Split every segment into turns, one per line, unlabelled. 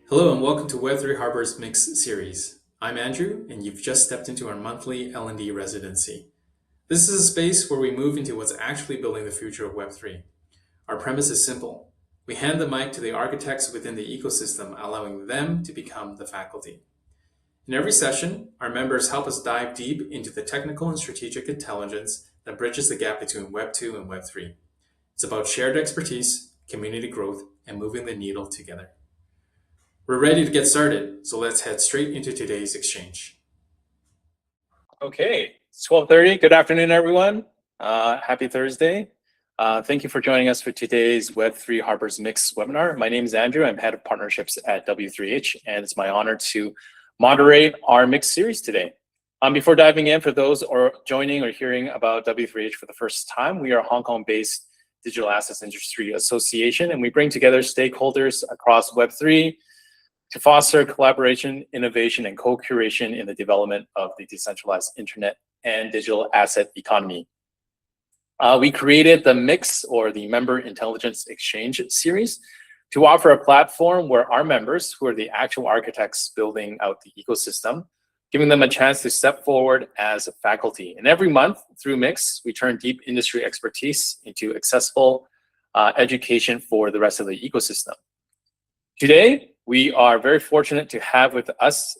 Hello and welcome to Web3 Harbor's Mix series. I'm Andrew, and you've just stepped into our monthly L&D residency. This is a space where we move into what's actually building the future of Web3. Our premise is simple. We hand the mic to the architects within the ecosystem, allowing them to become the faculty. In every session, our members help us dive deep into the technical and strategic intelligence that bridges the gap between Web 2 and Web 3. It's about shared expertise, community growth, and moving the needle together. We're ready to get started, so let's head straight into today's exchange.
Okay, it's 12:30. Good afternoon, everyone. Happy Thursday. Thank you for joining us for today's Web3 Harbor's Mix webinar. My name is Andrew. I'm head of partnerships at W3H, and it's my honor to moderate our Mix series today. Before diving in, for those joining or hearing about W3H for the first time, we are a Hong Kong-based digital assets industry association, and we bring together stakeholders across Web3 to foster collaboration, innovation, and co-curation in the development of the decentralized internet and digital asset economy. We created the Mix, or the Member Intelligence Exchange series, to offer a platform where our members, who are the actual architects building out the ecosystem, giving them a chance to step forward as a faculty. And every month through Mix, we turn deep industry expertise into accessible education for the rest of the ecosystem. Today, we are very fortunate to have with us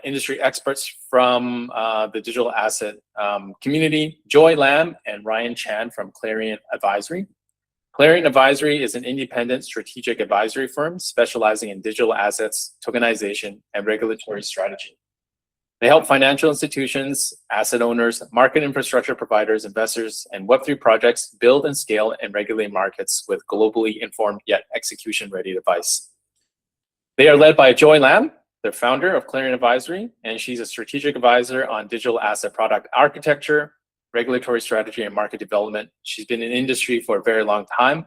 industry experts from the digital asset community, Joy Lam and Ryan Chan from Clarient Advisory. Clarient Advisory is an independent strategic advisory firm specializing in digital assets, tokenization, and regulatory strategy. They help financial institutions, asset owners, market infrastructure providers, investors, and Web3 projects build and scale and regulate markets with globally informed yet execution-ready advice. They are led by Joy Lam, the founder of Clarient Advisory, and she's a strategic advisor on digital asset product architecture, regulatory strategy, and market development. She's been in industry for a very long time,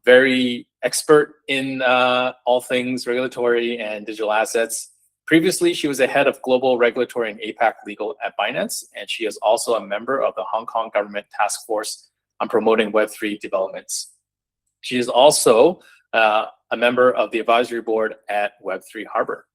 very expert in all things regulatory and digital assets. Previously, she was the head of global regulatory and APAC legal at Binance, and she is also a member of the Hong Kong government task force on promoting Web3 developments. She is also a member of the advisory board at Web3 Harbour.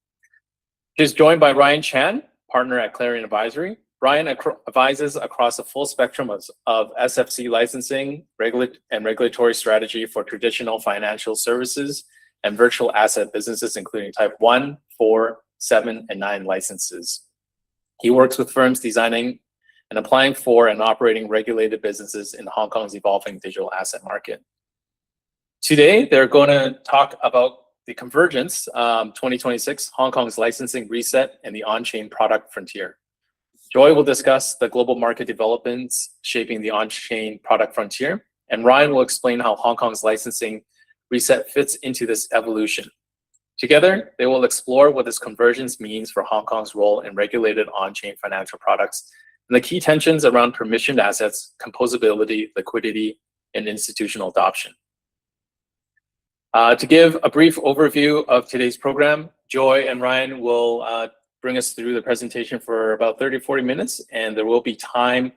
She's joined by Ryan Chan, partner at Clarient Advisory. Ryan advises across a full spectrum of SFC licensing, regulatory strategy for traditional financial services and virtual asset businesses, including Type 1, 4, 7, and 9 licenses. He works with firms designing and applying for and operating regulated businesses in Hong Kong's evolving digital asset market. Today, they're going to talk about the Convergence 2026, Hong Kong's licensing reset, and the Onchain product frontier. Joy will discuss the global market developments shaping the Onchain product frontier, and Ryan will explain how Hong Kong's licensing reset fits into this evolution. Together, they will explore what this convergence means for Hong Kong's role in regulated on-chain financial products and the key tensions around permissioned assets, composability, liquidity, and institutional adoption. To give a brief overview of today's program, Joy and Ryan will bring us through the presentation for about 30-40 minutes, and there will be time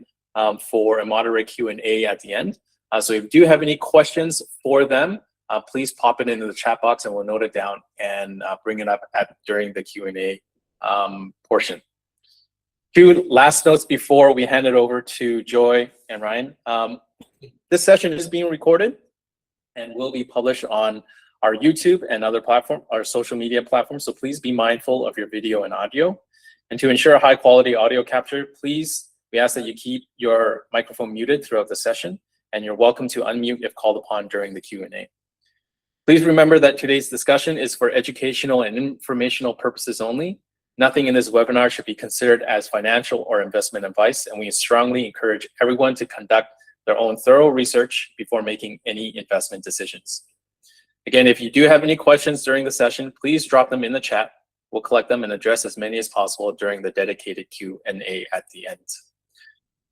for a moderate Q&A at the end. So if you do have any questions for them, please pop it into the chat box and we'll note it down and bring it up during the Q&A portion. Two last notes before we hand it over to Joy and Ryan. This session is being recorded and will be published on our YouTube and other platforms, our social media platforms. So please be mindful of your video and audio. And to ensure high quality audio capture, please, we ask that you keep your microphone muted throughout the session, and you're welcome to unmute if called upon during the Q&A. Please remember that today's discussion is for educational and informational purposes only. Nothing in this webinar should be considered as financial or investment advice, and we strongly encourage everyone to conduct their own thorough research before making any investment decisions. Again, if you do have any questions during the session, please drop them in the chat. We'll collect them and address as many as possible during the dedicated Q&A at the end.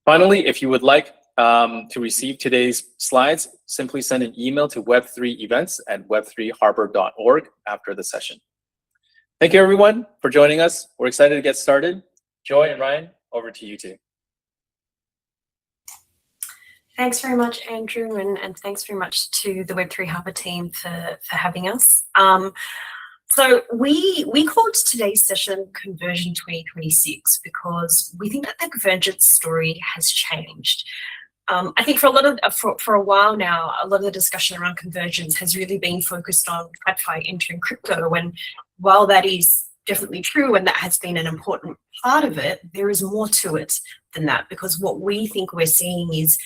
Finally, if you would like to receive today's slides, simply send an email to web3events@web3harbor.org after the session. Thank you, everyone, for joining us. We're excited to get started. Joy and Ryan, over to you two.
Thanks very much, Andrew, and thanks very much to the Web3 Harbour team for having us. So we called today's session Conversion 2026 because we think that the Convergence story has changed. I think for a while now, a lot of the discussion around convergence has really been focused on TradFi entering crypto. And while that is definitely true and that has been an important part of it, there is more to it than that, because what we think we're seeing is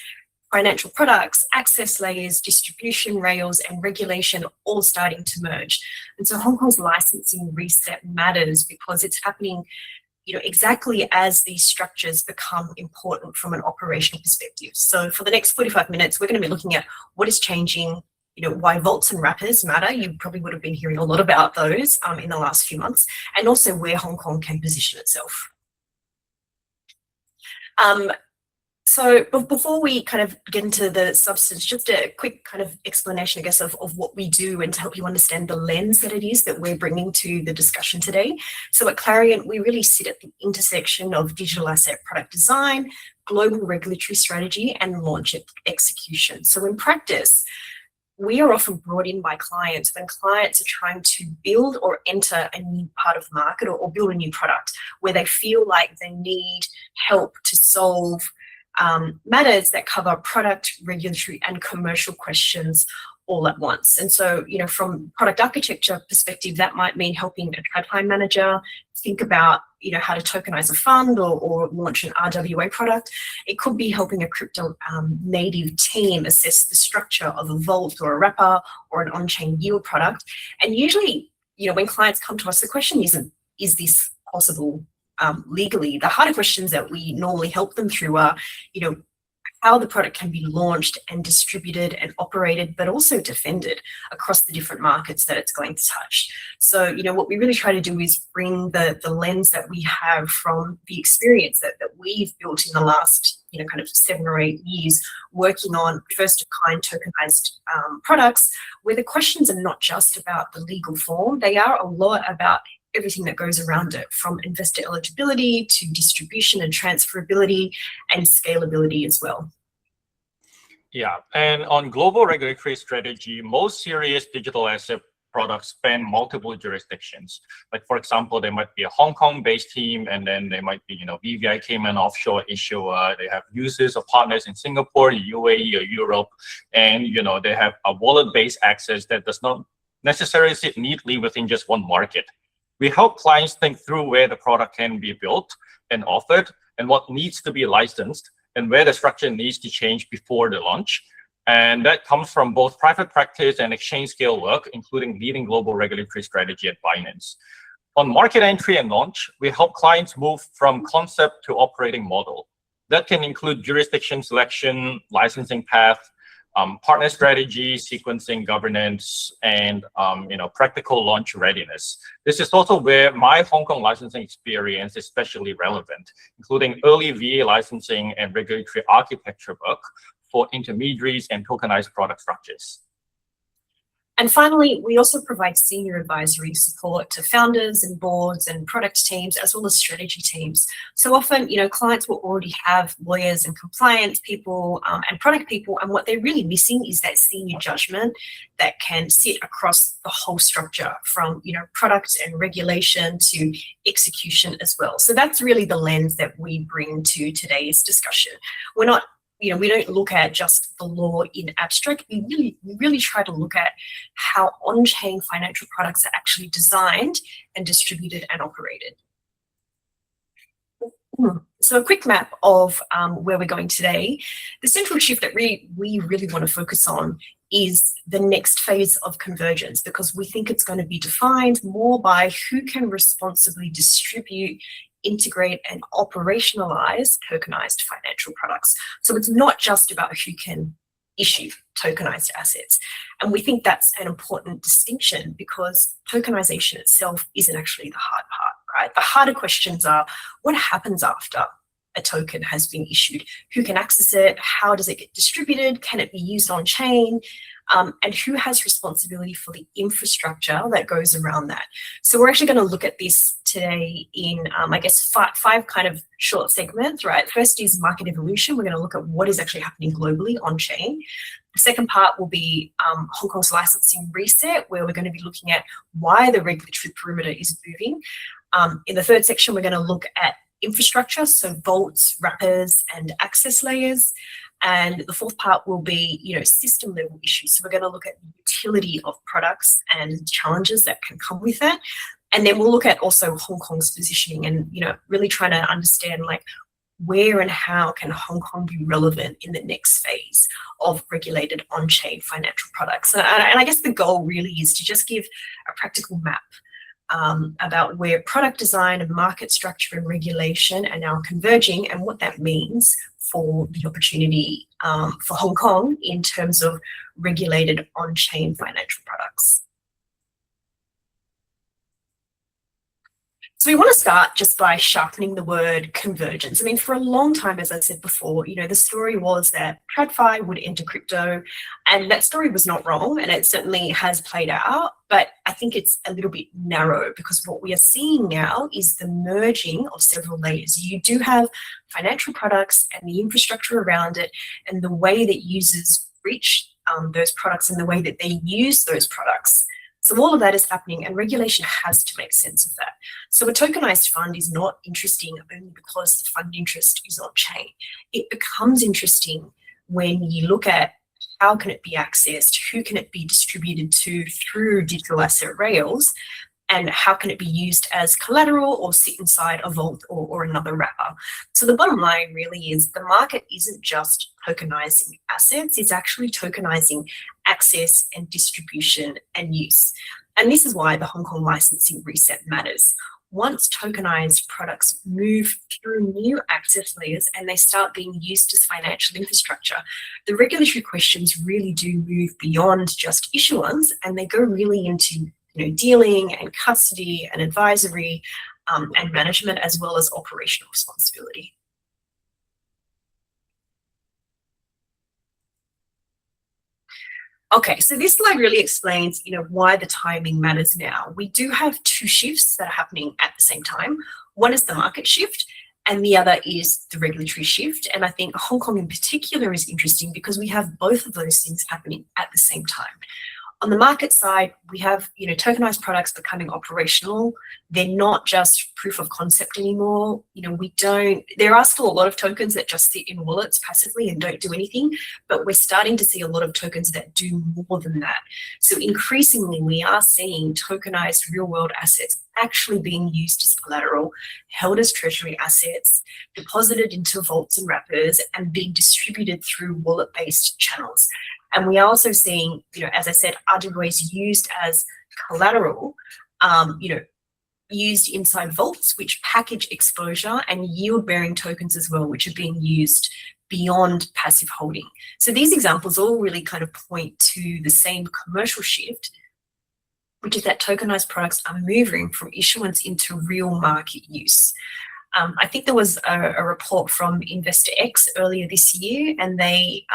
financial products, access layers, distribution rails, and regulation all starting to merge. And so Hong Kong's licensing reset matters because it's happening, exactly as these structures become important from an operational perspective. So for the next 45 minutes, we're going to be looking at what is changing, why vaults and wrappers matter. You probably would have been hearing a lot about those in the last few months, and also where Hong Kong can position itself. So before we kind of get into the substance, just a quick kind of explanation, I guess, of what we do and to help you understand the lens that it is that we're bringing to the discussion today. So at Clarient, we really sit at the intersection of digital asset product design, global regulatory strategy, and launch execution. So in practice, we are often brought in by clients when clients are trying to build or enter a new part of the market or build a new product where they feel like they need help to solve matters that cover product, regulatory, and commercial questions all at once. And so, from product architecture perspective, that might mean helping a TradFi manager think about, how to tokenize a fund or launch an RWA product. It could be helping a crypto native team assess the structure of a vault or a wrapper or an on-chain yield product. And usually, when clients come to us, the question isn't, is this possible legally? The harder questions that we normally help them through are, how the product can be launched and distributed and operated, but also defended across the different markets that it's going to touch. So, what we really try to do is bring the lens that we have from the experience that we've built in the last, kind of 7 or 8 years working on first of kind tokenized products, where the questions are not just about the legal form, they are a lot about everything that goes around it, from investor eligibility to distribution and transferability and scalability as well.
Yeah, and on global regulatory strategy, most serious digital asset products span multiple jurisdictions. Like, for example, there might be a Hong Kong-based team, and then there might be, BVI Cayman offshore issuer. They have users or partners in Singapore, UAE, or Europe, and they have a wallet-based access that does not necessarily sit neatly within just one market. We help clients think through where the product can be built and offered and what needs to be licensed and where the structure needs to change before the launch. And that comes from both private practice and exchange scale work, including leading global regulatory strategy at Binance. On market entry and launch, we help clients move from concept to operating model. That can include jurisdiction selection, licensing path, partner strategy, sequencing, governance, and practical launch readiness. This is also where my Hong Kong licensing experience is especially relevant, including early VA licensing and regulatory architecture work for intermediaries and tokenized product structures.
And finally, we also provide senior advisory support to founders and boards and product teams, as well as strategy teams. So often, clients will already have lawyers and compliance people and product people, and what they're really missing is that senior judgment that can sit across the whole structure from, product and regulation to execution as well. So that's really the lens that we bring to today's discussion. We're not we don't look at just the law in abstract. We really try to look at how on-chain financial products are actually designed and distributed and operated. So a quick map of where we're going today. The central shift that we really want to focus on is the next phase of convergence, because we think it's going to be defined more by who can responsibly distribute, integrate, and operationalize tokenized financial products. So it's not just about who can issue tokenized assets. And we think that's an important distinction, because tokenization itself isn't actually the hard part, right? The harder questions are, what happens after a token has been issued. Who can access it? How does it get distributed? Can it be used on chain? And who has responsibility for the infrastructure that goes around that? So we're actually going to look at this today in, I guess, five kind of short segments, right? First is market evolution. We're going to look at what is actually happening globally on chain. The second part will be Hong Kong's licensing reset, where we're going to be looking at why the regulatory perimeter is moving. In the third section, we're going to look at infrastructure, so vaults, wrappers, and access layers. And the fourth part will be, system level issues. So we're going to look at the utility of products and challenges that can come with that. And then we'll look at also Hong Kong's positioning and, really trying to understand like where and how can Hong Kong be relevant in the next phase of regulated on-chain financial products. And I guess the goal really is to just give a practical map about where product design and market structure and regulation are now converging and what that means for the opportunity for Hong Kong in terms of regulated on-chain financial products. So we want to start just by sharpening the word convergence. I mean, for a long time, as I said before, the story was that TradFi would enter crypto, and that story was not wrong, and it certainly has played out, but I think it's a little bit narrow because what we are seeing now is the merging of several layers. You do have financial products and the infrastructure around it and the way that users reach those products and the way that they use those products. So all of that is happening and regulation has to make sense of that. So a tokenized fund is not interesting only because the fund interest is on chain. It becomes interesting when you look at how can it be accessed, who can it be distributed to through digital asset rails, and how can it be used as collateral or sit inside a vault or another wrapper. So the bottom line really is the market isn't just tokenizing assets, it's actually tokenizing access and distribution and use. And this is why the Hong Kong licensing reset matters. Once tokenized products move through new access layers and they start being used as financial infrastructure, the regulatory questions really do move beyond just issuance and they go really into dealing and custody and advisory and management as well as operational responsibility. Okay, so this slide really explains, why the timing matters now. We do have two shifts that are happening at the same time. One is the market shift and the other is the regulatory shift. And I think Hong Kong in particular is interesting because we have both of those things happening at the same time. On the market side, we have, tokenized products becoming operational. They're not just proof of concept anymore. There are still a lot of tokens that just sit in wallets passively and don't do anything, but we're starting to see a lot of tokens that do more than that. So increasingly, we are seeing tokenized real world assets actually being used as collateral, held as treasury assets, deposited into vaults and wrappers, and being distributed through wallet-based channels. And we are also seeing, as I said, RWAs used as collateral, used inside vaults, which package exposure and yield-bearing tokens as well, which are being used beyond passive holding. So these examples all really kind of point to the same commercial shift, which is that tokenized products are moving from issuance into real market use. I think there was a report from Investor X earlier this year, and they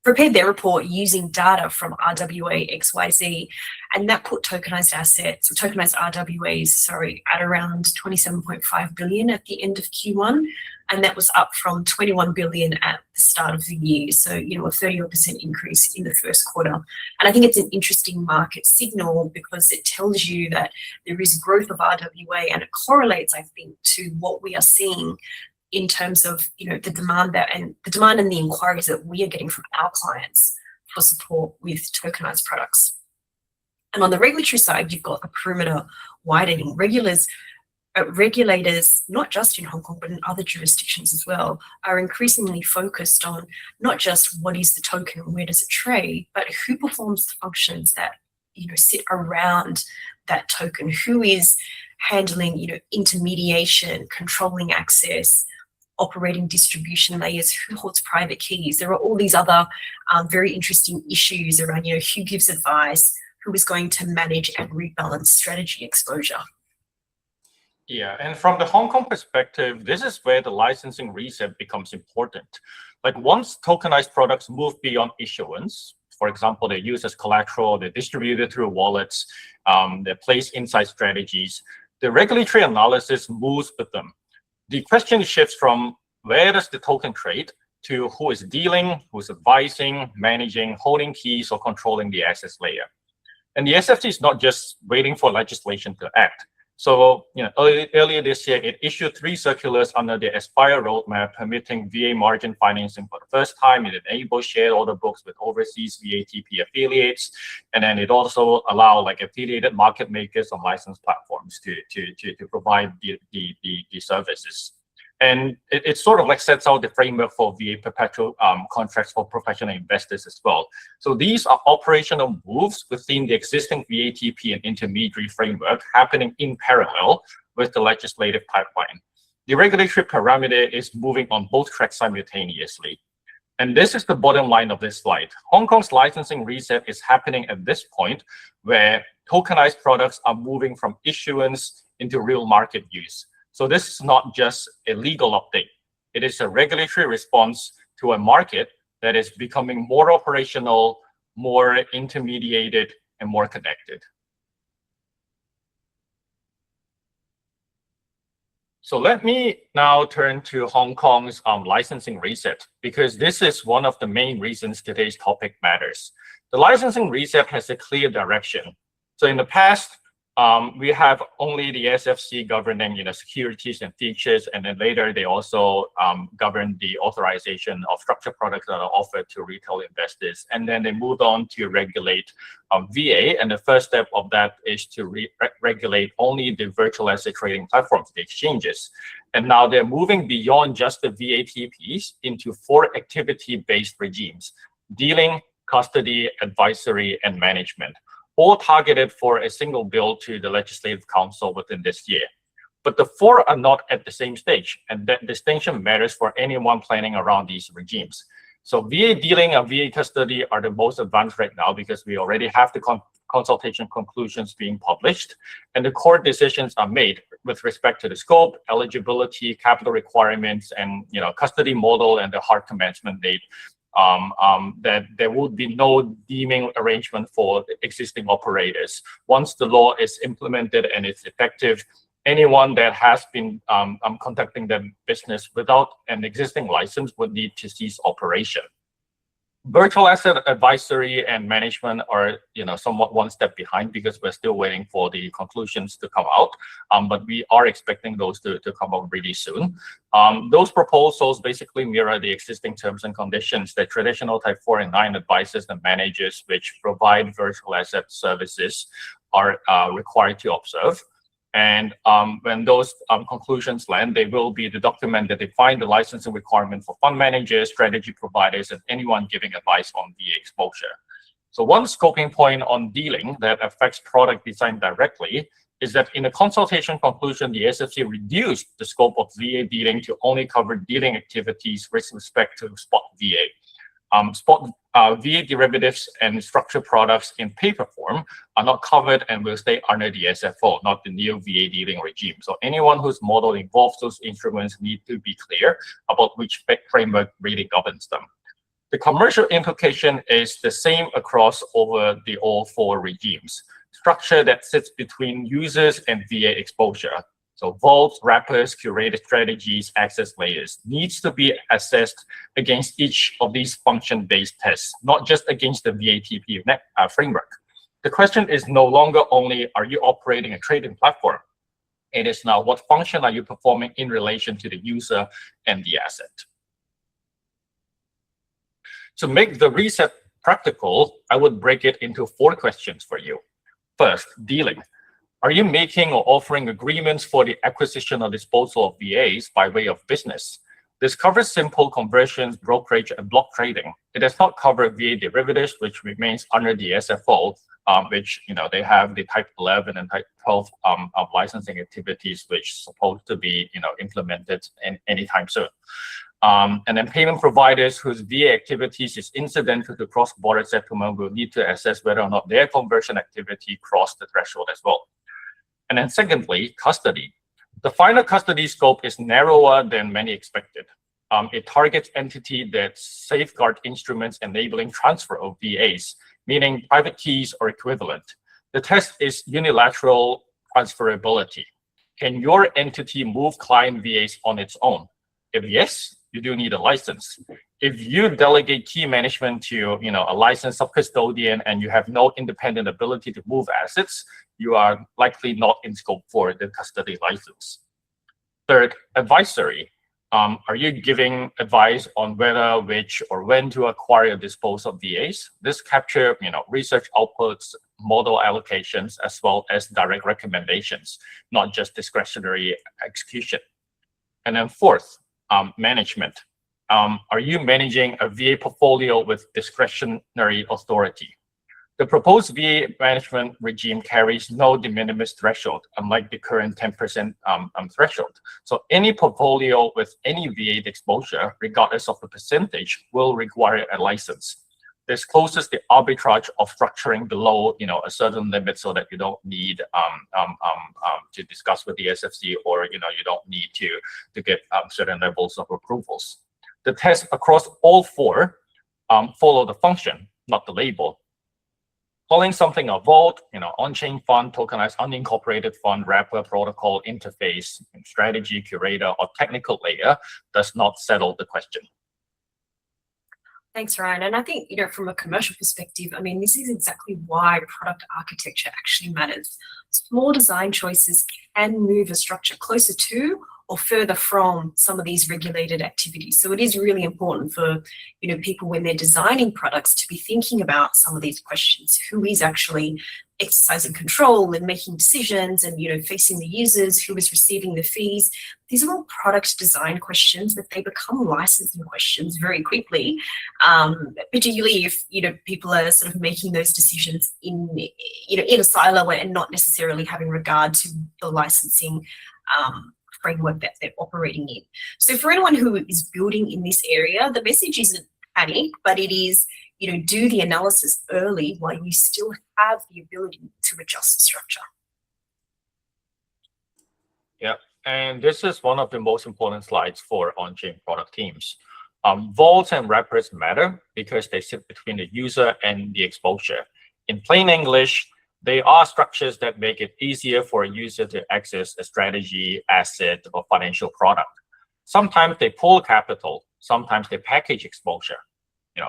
prepared their report using data from RWA XYZ, and that put tokenized assets, or tokenized RWAs, at around 27.5 billion at the end of Q1, and that was up from 21 billion at the start of the year. So, a 30% increase in the first quarter. And I think it's an interesting market signal because it tells you that there is growth of RWA, and it correlates, I think, to what we are seeing in terms of the demand and the inquiries that we are getting from our clients for support with tokenized products. And on the regulatory side, you've got a perimeter widening. Regulators, not just in Hong Kong, but in other jurisdictions as well, are increasingly focused on not just what is the token and where does it trade, but who performs the functions that sit around that token, who is handling intermediation, controlling access, operating distribution layers, who holds private keys. There are all these other very interesting issues around who gives advice, who is going to manage and rebalance strategy exposure.
Yeah, and from the Hong Kong perspective, this is where the licensing reset becomes important. Like once tokenized products move beyond issuance, for example, they're used as collateral, they're distributed through wallets, they're placed inside strategies, the regulatory analysis moves with them. The question shifts from where does the token trade to who is dealing, who's advising, managing, holding keys, or controlling the access layer. And the SFC is not just waiting for legislation to act. So, earlier this year, it issued 3 circulars under the Aspire roadmap permitting VA margin financing for the first time. It enables shared order books with overseas VATP affiliates, and then it also allows like affiliated market makers on licensed platforms to provide the services. And it sort of like sets out the framework for VA perpetual contracts for professional investors as well. So these are operational moves within the existing VATP and intermediary framework happening in parallel with the legislative pipeline. The regulatory parameter is moving on both tracks simultaneously. And this is the bottom line of this slide. Hong Kong's licensing reset is happening at this point where tokenized products are moving from issuance into real market use. So this is not just a legal update. It is a regulatory response to a market that is becoming more operational, more intermediated, and more connected. So let me now turn to Hong Kong's licensing reset, because this is one of the main reasons today's topic matters. The licensing reset has a clear direction. So in the past, we have only the SFC governing securities and features, and then later they also govern the authorization of structured products that are offered to retail investors. And then they moved on to regulate VA, and the first step of that is to regulate only the virtual asset trading platforms, the exchanges. And now they're moving beyond just the VATPs into 4 activity-based regimes: dealing, custody, advisory, and management, all targeted for a single bill to the Legislative Council within this year. But the 4 are not at the same stage, and that distinction matters for anyone planning around these regimes. So VA dealing and VA custody are the most advanced right now because we already have the consultation conclusions being published, and the court decisions are made with respect to the scope, eligibility, capital requirements, and custody model and the hard commencement date. That there would be no deeming arrangement for the existing operators. Once the law is implemented and it's effective, anyone that has been conducting their business without an existing license would need to cease operation. Virtual asset advisory and management are somewhat one step behind because we're still waiting for the conclusions to come out, but we are expecting those to come out really soon. Those proposals basically mirror the existing terms and conditions that traditional Type 4 and 9 advisors and managers which provide virtual asset services are required to observe. And when those conclusions land, they will be the document that define the licensing requirement for fund managers, strategy providers, and anyone giving advice on VA exposure. So one scoping point on dealing that affects product design directly is that in the consultation conclusion, the SFC reduced the scope of VA dealing to only cover dealing activities with respect to spot VA. Spot VA derivatives and structured products in paper form are not covered and will stay under the SFO, not the new VA dealing regime. So anyone whose model involves those instruments need to be clear about which framework really governs them. The commercial implication is the same across over the all 4 regimes. Structure that sits between users and VA exposure. So vaults, wrappers, curated strategies, access layers needs to be assessed against each of these function-based tests, not just against the VATP framework. The question is no longer only, are you operating a trading platform? It is now, what function are you performing in relation to the user and the asset? To make the reset practical, I would break it into 4 questions for you. First, dealing. Are you making or offering agreements for the acquisition or disposal of VAs by way of business? This covers simple conversions, brokerage, and block trading. It does not cover VA derivatives, which remains under the SFO, which they have the Type 11 and Type 12 licensing activities, which is supposed to be implemented anytime soon. And then payment providers whose VA activities is incidental to cross-border settlement will need to assess whether or not their conversion activity crossed the threshold as well. And then secondly, custody. The final custody scope is narrower than many expected. It targets entities that safeguard instruments enabling transfer of VAs, meaning private keys or equivalent. The test is unilateral transferability. Can your entity move client VAs on its own? If yes, you do need a license. If you delegate key management to a licensed subcustodian and you have no independent ability to move assets, you are likely not in scope for the custody license. Third, advisory. Are you giving advice on whether, which, or when to acquire or dispose of VAs? This captures research outputs, model allocations, as well as direct recommendations, not just discretionary execution. And then fourth, management. Are you managing a VA portfolio with discretionary authority? The proposed VA management regime carries no de minimis threshold, unlike the current 10% threshold. So any portfolio with any VA exposure, regardless of the percentage, will require a license. This closes the arbitrage of structuring below a certain limit so that you don't need to discuss with the SFC, or you don't need to get certain levels of approvals. The tests across all four follow the function, not the label. Calling something a vault, on-chain fund, tokenized, unincorporated fund, wrapper, protocol, interface, strategy, curator, or technical layer does not settle the question.
Thanks, Ryan. And I think, from a commercial perspective, this is exactly why product architecture actually matters. Small design choices can move a structure closer to or further from some of these regulated activities. So it is really important for people, when they're designing products, to be thinking about some of these questions. Who is actually exercising control and making decisions, and facing the users? Who is receiving the fees? These are all product design questions, but they become licensing questions very quickly, particularly if people are sort of making those decisions in a silo and not necessarily having regard to the licensing framework that they're operating in. So for anyone who is building in this area, the message isn't panic, but it is, do the analysis early while you still have the ability to adjust the structure.
Yeah, and this is one of the most important slides for on-chain product teams. Vaults and wrappers matter because they sit between the user and the exposure. In plain English, they are structures that make it easier for a user to access a strategy, asset, or financial product. Sometimes they pull capital, sometimes they package exposure.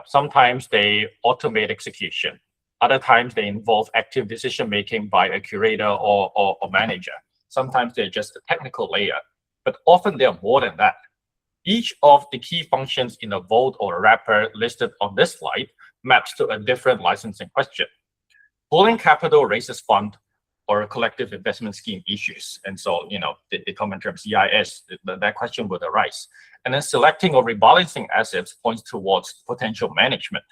Sometimes they automate execution. Other times they involve active decision-making by a curator or manager. Sometimes they're just a technical layer, but often they're more than that. Each of the key functions in a vault or a wrapper listed on this slide maps to a different licensing question. Pooling capital raises fund or collective investment scheme issues. And so, the common term CIS, that question would arise. And then selecting or rebalancing assets points towards potential management.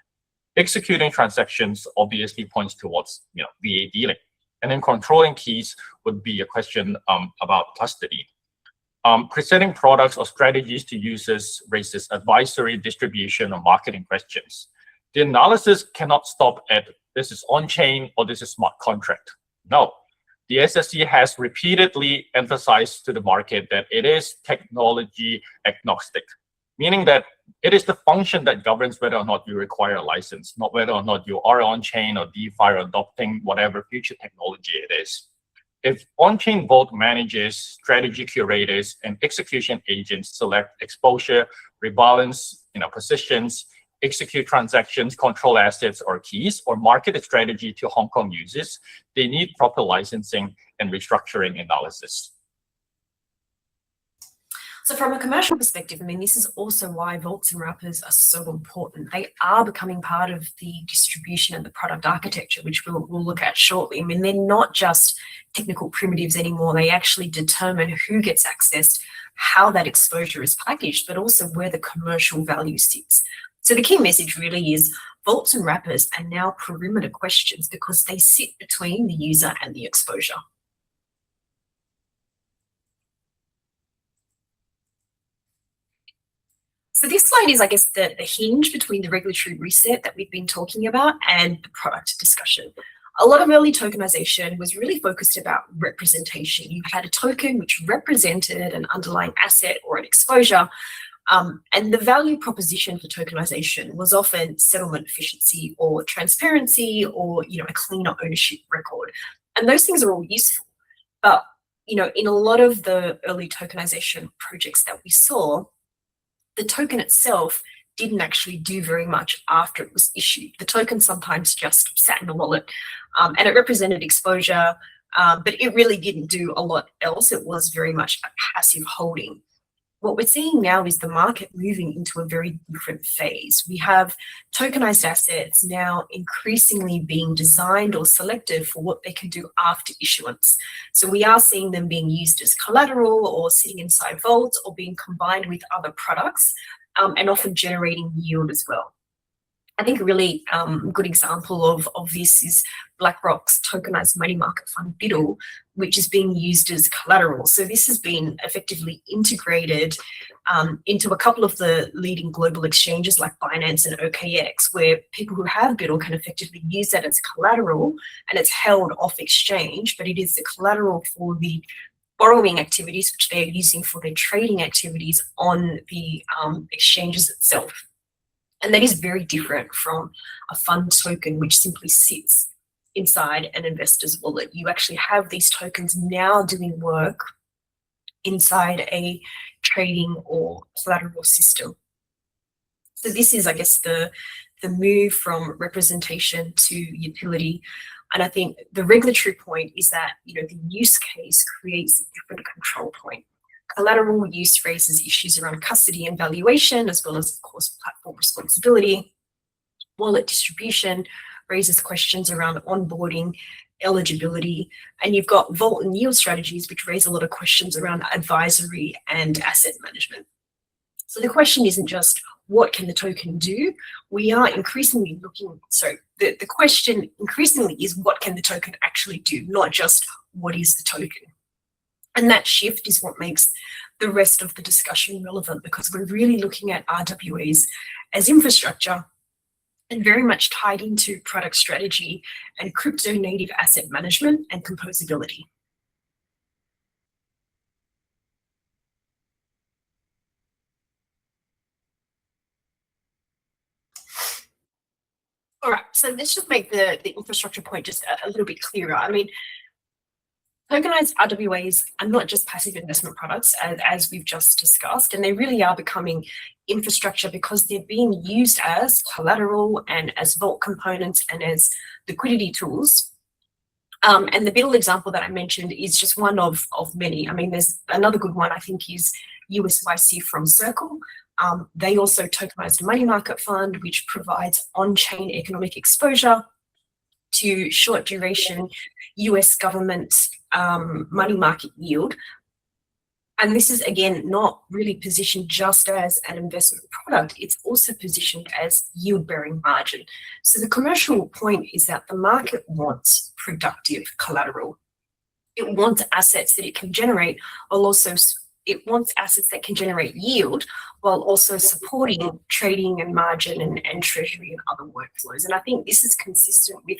Executing transactions obviously points towards, VA dealing. And then controlling keys would be a question about custody. Presenting products or strategies to users raises advisory, distribution, or marketing questions. The analysis cannot stop at this is on-chain or this is smart contract. No, the SSC has repeatedly emphasized to the market that it is technology agnostic, meaning that it is the function that governs whether or not you require a license, not whether or not you are on-chain or DeFi or adopting whatever future technology it is. If on-chain vault managers, strategy curators, and execution agents select exposure, rebalance, positions, execute transactions, control assets or keys, or market a strategy to Hong Kong users, they need proper licensing and restructuring analysis.
So from a commercial perspective, this is also why vaults and wrappers are so important. They are becoming part of the distribution and the product architecture, which we'll look at shortly. They're not just technical primitives anymore. They actually determine who gets access, how that exposure is packaged, but also where the commercial value sits. So the key message really is vaults and wrappers are now perimeter questions because they sit between the user and the exposure. So this slide is, I guess, the hinge between the regulatory reset that we've been talking about and the product discussion. A lot of early tokenization was really focused about representation. You had a token which represented an underlying asset or an exposure, and the value proposition for tokenization was often settlement efficiency or transparency or a cleaner ownership record. And those things are all useful. But in a lot of the early tokenization projects that we saw, the token itself didn't actually do very much after it was issued. The token sometimes just sat in the wallet, and it represented exposure, but it really didn't do a lot else. It was very much a passive holding. What we're seeing now is the market moving into a very different phase. We have tokenized assets now increasingly being designed or selected for what they can do after issuance. So we are seeing them being used as collateral or sitting inside vaults or being combined with other products, and often generating yield as well. I think a really good example of this is BlackRock's tokenized money market fund BUIDL, which is being used as collateral. So this has been effectively integrated into a couple of the leading global exchanges like Binance and OKX, where people who have BUIDL can effectively use that as collateral, and it's held off exchange, but it is the collateral for the borrowing activities which they're using for their trading activities on the exchanges itself. And that is very different from a fund token, which simply sits inside an investor's wallet. You actually have these tokens now doing work inside a trading or collateral system. So this is, I guess, the move from representation to utility. And I think the regulatory point is that, the use case creates a different control point. Collateral use raises issues around custody and valuation, as well as, of course, platform responsibility. Wallet distribution raises questions around onboarding, eligibility, and you've got vault and yield strategies, which raise a lot of questions around advisory and asset management. So the question isn't just what can the token do? We are increasingly looking, the question increasingly is what can the token actually do, not just what is the token. And that shift is what makes the rest of the discussion relevant, because we're really looking at RWAs as infrastructure and very much tied into product strategy and crypto native asset management and composability. All right, so let's just make the infrastructure point just a little bit clearer. I mean, tokenized RWAs are not just passive investment products, as we've just discussed, and they really are becoming infrastructure because they're being used as collateral and as vault components and as liquidity tools. And the BUIDL example that I mentioned is just one of many. I mean, there's another good one, I think, is USYC from Circle. They also tokenized a money market fund, which provides on-chain economic exposure to short duration US government money market yield. And this is, again, not really positioned just as an investment product. It's also positioned as yield-bearing margin. So the commercial point is that the market wants productive collateral. It wants assets that it can generate, while also it wants assets that can generate yield, while also supporting trading and margin and treasury and other workflows. And I think this is consistent with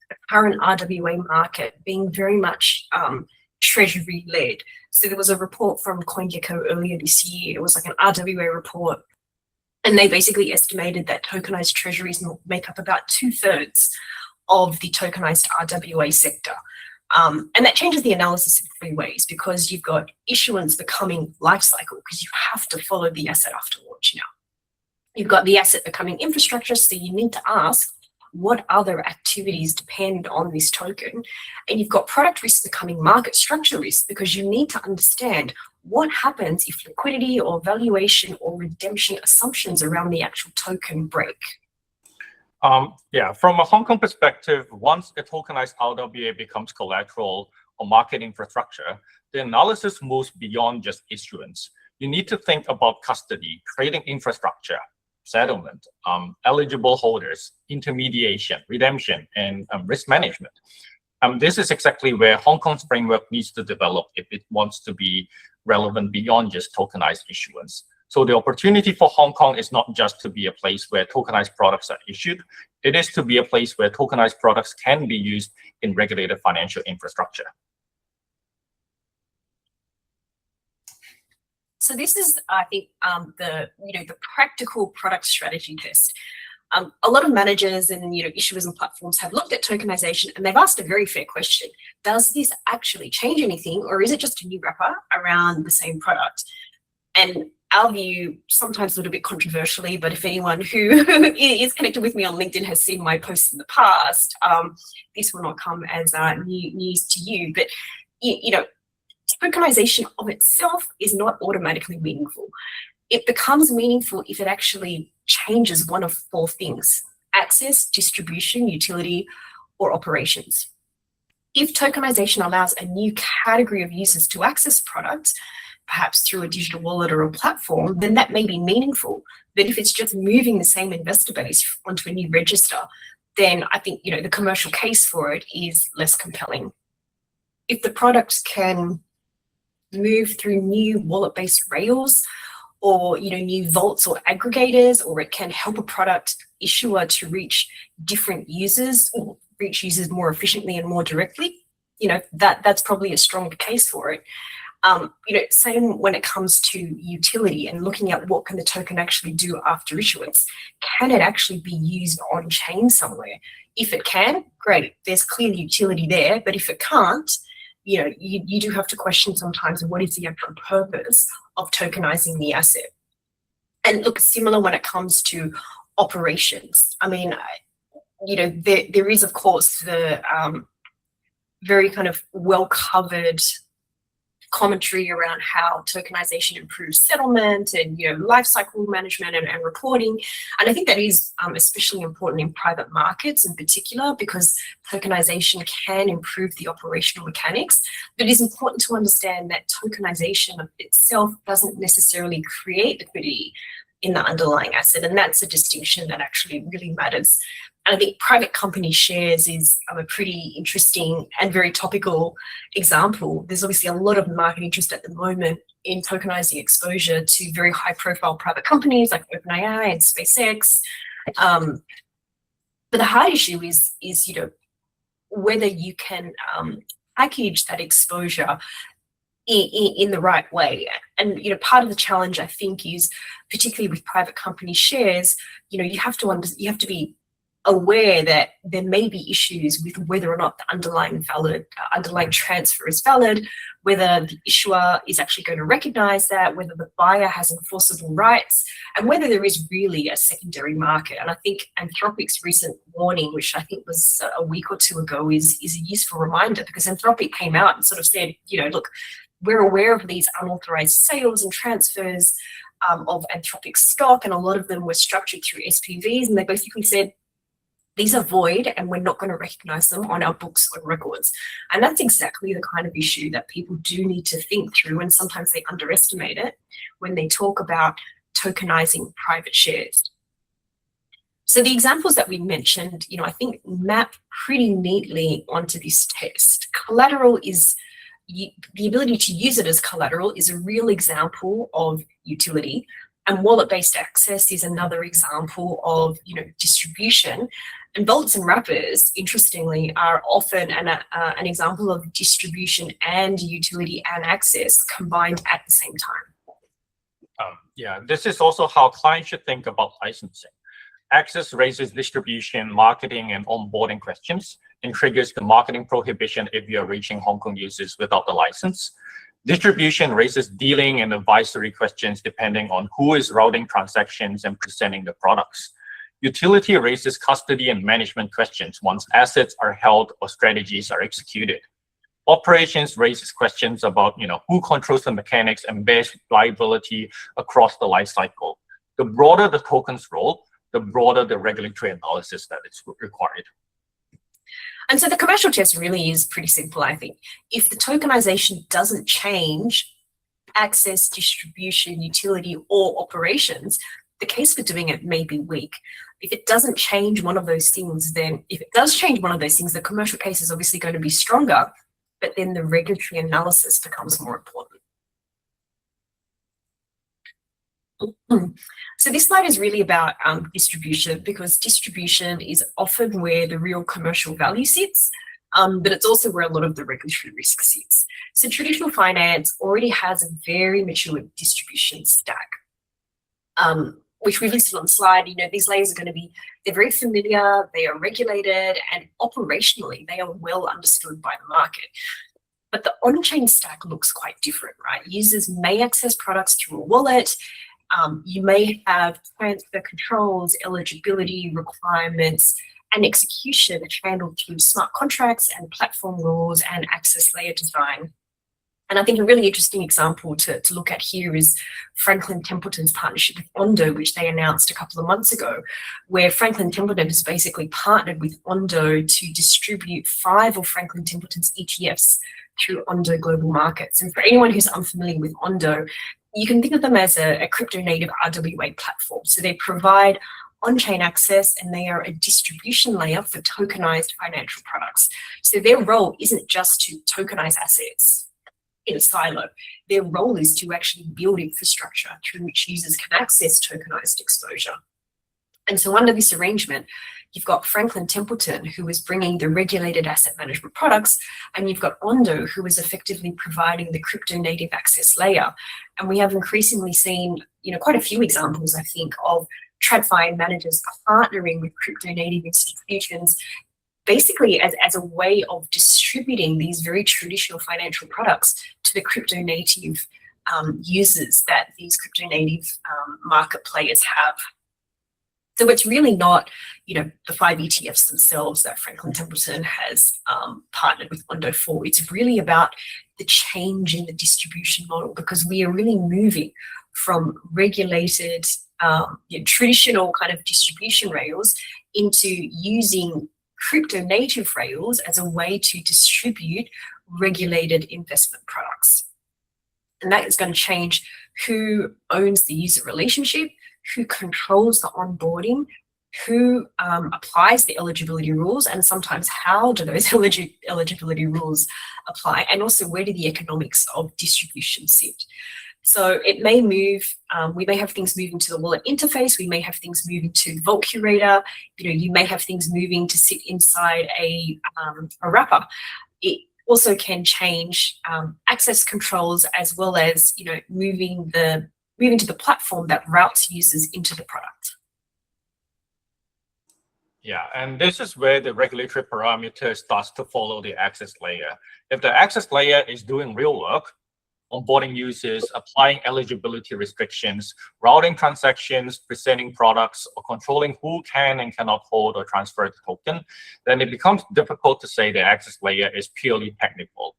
the current RWA market being very much treasury-led. So there was a report from CoinGecko earlier this year. It was like an RWA report, and they basically estimated that tokenized treasuries make up about 2/3 of the tokenized RWA sector. And that changes the analysis in 3 ways, because you've got issuance becoming life cycle, because you have to follow the asset after launch now. You've got the asset becoming infrastructure, so you need to ask what other activities depend on this token. And you've got product risk becoming market structure risk, because you need to understand what happens if liquidity or valuation or redemption assumptions around the actual token break.
Yeah, from a Hong Kong perspective, once a tokenized RWA becomes collateral or market infrastructure, the analysis moves beyond just issuance. You need to think about custody, trading infrastructure, settlement, eligible holders, intermediation, redemption, and risk management. This is exactly where Hong Kong's framework needs to develop if it wants to be relevant beyond just tokenized issuance. So the opportunity for Hong Kong is not just to be a place where tokenized products are issued. It is to be a place where tokenized products can be used in regulated financial infrastructure.
So this is, I think, the practical product strategy test. A lot of managers and issuers and platforms have looked at tokenization and they've asked a very fair question: does this actually change anything, or is it just a new wrapper around the same product? And our view, sometimes a little bit controversially, but if anyone who is connected with me on LinkedIn has seen my posts in the past, this will not come as news to you. But tokenization of itself is not automatically meaningful. It becomes meaningful if it actually changes one of four things: access, distribution, utility, or operations. If tokenization allows a new category of users to access products, perhaps through a digital wallet or a platform, then that may be meaningful. But if it's just moving the same investor base onto a new register, then I think the commercial case for it is less compelling. If the products can move through new wallet-based rails, or new vaults or aggregators, or it can help a product issuer to reach different users, or reach users more efficiently and more directly, that's probably a stronger case for it. Same when it comes to utility and looking at what can the token actually do after issuance. Can it actually be used on chain somewhere? If it can, great, there's clear utility there. But if it can't, you do have to question sometimes what is the actual purpose of tokenizing the asset. And look, similar when it comes to operations. I mean, there is, of course, the very kind of well-covered commentary around how tokenization improves settlement and lifecycle management and reporting. And I think that is especially important in private markets in particular, because tokenization can improve the operational mechanics. But it is important to understand that tokenization of itself doesn't necessarily create liquidity in the underlying asset, and that's a distinction that actually really matters. And I think private company shares is a pretty interesting and very topical example. There's obviously a lot of market interest at the moment in tokenizing exposure to very high-profile private companies like OpenAI and SpaceX. But the hard issue is whether you can package that exposure in the right way. And part of the challenge, I think, is particularly with private company shares, you have to be aware that there may be issues with whether or not the underlying transfer is valid, whether the issuer is actually going to recognize that, whether the buyer has enforceable rights, and whether there is really a secondary market. And I think Anthropic's recent warning, which I think was a week or two ago, is a useful reminder, because Anthropic came out and sort of said, look, we're aware of these unauthorized sales and transfers of Anthropic stock, and a lot of them were structured through SPVs, and they basically said, these are void and we're not going to recognize them on our books or records. And that's exactly the kind of issue that people do need to think through, and sometimes they underestimate it when they talk about tokenizing private shares. So the examples that we mentioned, I think map pretty neatly onto this test. Collateral is, the ability to use it as collateral is a real example of utility. And wallet-based access is another example of distribution. And vaults and wrappers, interestingly, are often an example of distribution and utility and access combined at the same time.
This is also how clients should think about licensing. Access raises distribution, marketing, and onboarding questions, and triggers the marketing prohibition if you're reaching Hong Kong users without the license. Distribution raises dealing and advisory questions depending on who is routing transactions and presenting the products. Utility raises custody and management questions once assets are held or strategies are executed. Operations raises questions about who controls the mechanics and bears liability across the life cycle. The broader the token's role, the broader the regulatory analysis that is required.
And so the commercial test really is pretty simple, I think. If the tokenization doesn't change access, distribution, utility, or operations, the case for doing it may be weak. If it doesn't change one of those things, then if it does change one of those things, the commercial case is obviously going to be stronger, but then the regulatory analysis becomes more important. So this slide is really about distribution, because distribution is often where the real commercial value sits, but it's also where a lot of the regulatory risk sits. So traditional finance already has a very mature distribution stack, which we've listed on the slide. These layers are going to be, they're very familiar, they are regulated, and operationally, they are well understood by the market. But the on-chain stack looks quite different, right? Users may access products through a wallet. You may have transfer controls, eligibility requirements, and execution handled through smart contracts and platform rules and access layer design. And I think a really interesting example to look at here is Franklin Templeton's partnership with Ondo, which they announced a couple of months ago, where Franklin Templeton has basically partnered with Ondo to distribute 5 of Franklin Templeton's ETFs through Ondo Global Markets. And for anyone who's unfamiliar with Ondo, you can think of them as a crypto-native RWA platform. So they provide on-chain access, and they are a distribution layer for tokenized financial products. So their role isn't just to tokenize assets in a silo. Their role is to actually build infrastructure through which users can access tokenized exposure. And so under this arrangement, you've got Franklin Templeton, who is bringing the regulated asset management products, and you've got Ondo, who is effectively providing the crypto native access layer. And we have increasingly seen, quite a few examples, I think, of TradFi managers partnering with crypto native institutions, basically as a way of distributing these very traditional financial products to the crypto native users that these crypto native market players have. So it's really not, the 5 ETFs themselves that Franklin Templeton has partnered with Ondo for. It's really about the change in the distribution model, because we are really moving from regulated, traditional kind of distribution rails into using crypto native rails as a way to distribute regulated investment products. And that is going to change who owns the user relationship, who controls the onboarding, who applies the eligibility rules, and sometimes how do those eligibility rules apply, and also where do the economics of distribution sit. So it may move, we may have things moving to the wallet interface, we may have things moving to the Vault Curator, you may have things moving to sit inside a wrapper. It also can change access controls, as well as moving to the platform that routes users into the product.
Yeah, and this is where the regulatory parameter starts to follow the access layer. If the access layer is doing real work, onboarding users, applying eligibility restrictions, routing transactions, presenting products, or controlling who can and cannot hold or transfer the token, then it becomes difficult to say the access layer is purely technical.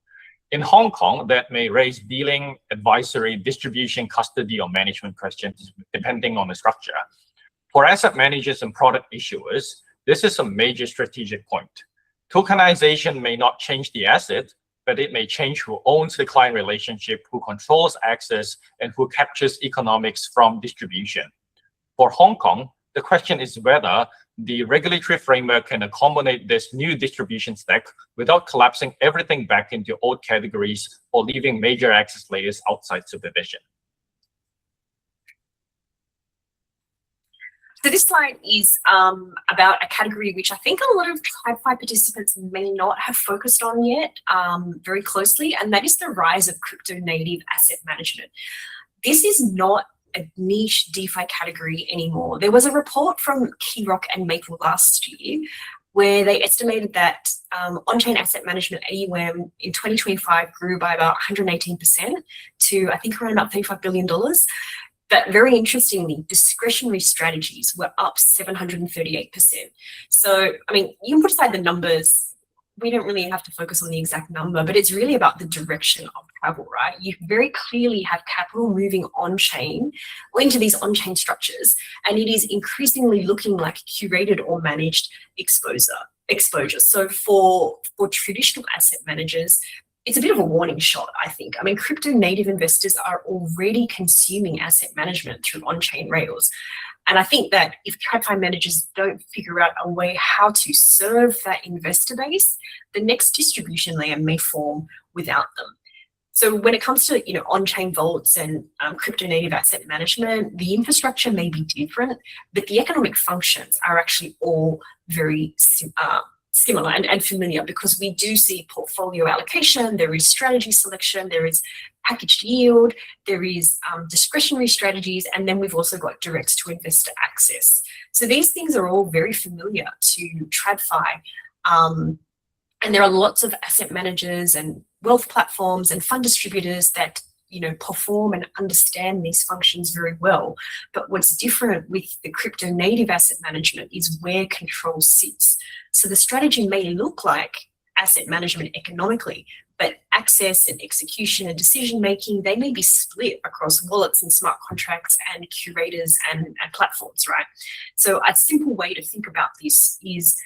In Hong Kong, that may raise dealing, advisory, distribution, custody, or management questions, depending on the structure. For asset managers and product issuers, this is a major strategic point. Tokenization may not change the asset, but it may change who owns the client relationship, who controls access, and who captures economics from distribution. For Hong Kong, the question is whether the regulatory framework can accommodate this new distribution stack without collapsing everything back into old categories or leaving major access layers outside supervision.
So this slide is about a category which I think a lot of TradFi participants may not have focused on yet very closely, and that is the rise of crypto native asset management. This is not a niche DeFi category anymore. There was a report from Keyrock and Maple last year where they estimated that on-chain asset management AUM in 2025 grew by about 118% to, I think, around about $35 billion. But very interestingly, discretionary strategies were up 738%. So, I mean, you can put aside the numbers. We don't really have to focus on the exact number, but it's really about the direction of travel, right? You very clearly have capital moving on-chain or into these on-chain structures, and it is increasingly looking like curated or managed exposure. So for traditional asset managers, it's a bit of a warning shot, I think. I mean, crypto native investors are already consuming asset management through on-chain rails. And I think that if TradFi managers don't figure out a way how to serve that investor base, the next distribution layer may form without them. So when it comes to on-chain vaults and crypto native asset management, the infrastructure may be different, but the economic functions are actually all very similar and familiar, because we do see portfolio allocation, there is strategy selection, there is packaged yield, there is discretionary strategies, and then we've also got direct to investor access. So these things are all very familiar to TradFi. And there are lots of asset managers and wealth platforms and fund distributors that perform and understand these functions very well. But what's different with the crypto native asset management is where control sits. So the strategy may look like asset management economically, but access and execution and decision making, they may be split across wallets and smart contracts and curators and platforms, right? So a simple way to think about this is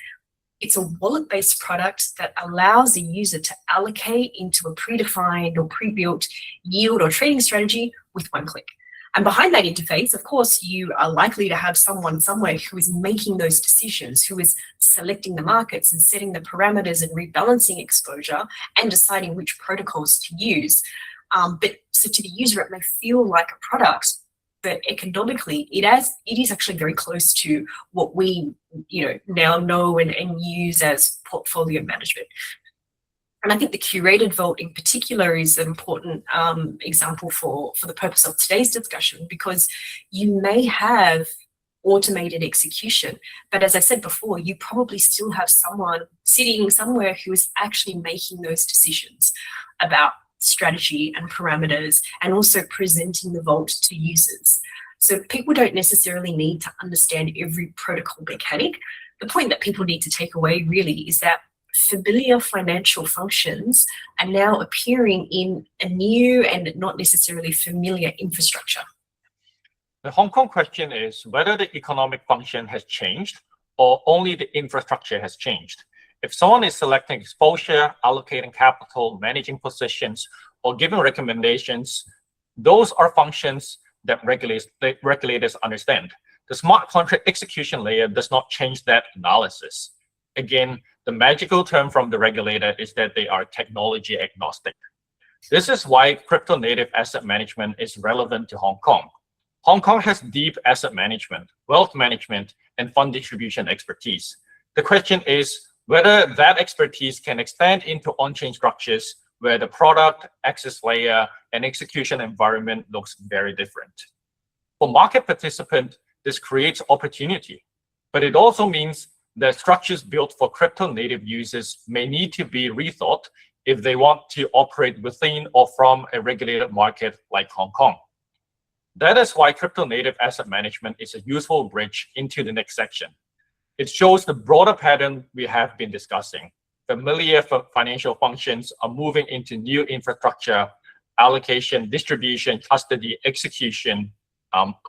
it's a wallet-based product that allows a user to allocate into a predefined or pre-built yield or trading strategy with one click. And behind that interface, of course, you are likely to have someone somewhere who is making those decisions, who is selecting the markets and setting the parameters and rebalancing exposure and deciding which protocols to use. But so to the user, it may feel like a product, but economically, it is actually very close to what we now know and use as portfolio management. And I think the curated vault in particular is an important example for the purpose of today's discussion, because you may have automated execution, but as I said before, you probably still have someone sitting somewhere who is actually making those decisions about strategy and parameters, and also presenting the vault to users. So people don't necessarily need to understand every protocol mechanic. The point that people need to take away really is that familiar financial functions are now appearing in a new and not necessarily familiar infrastructure.
The Hong Kong question is whether the economic function has changed or only the infrastructure has changed. If someone is selecting exposure, allocating capital, managing positions, or giving recommendations, those are functions that regulators understand. The smart contract execution layer does not change that analysis. Again, the magical term from the regulator is that they are technology agnostic. This is why crypto native asset management is relevant to Hong Kong. Hong Kong has deep asset management, wealth management, and fund distribution expertise. The question is whether that expertise can extend into on-chain structures where the product, access layer, and execution environment looks very different. For market participants, this creates opportunity, but it also means that structures built for crypto native users may need to be rethought if they want to operate within or from a regulated market like Hong Kong. That is why crypto native asset management is a useful bridge into the next section. It shows the broader pattern we have been discussing. Familiar financial functions are moving into new infrastructure, allocation, distribution, custody, execution,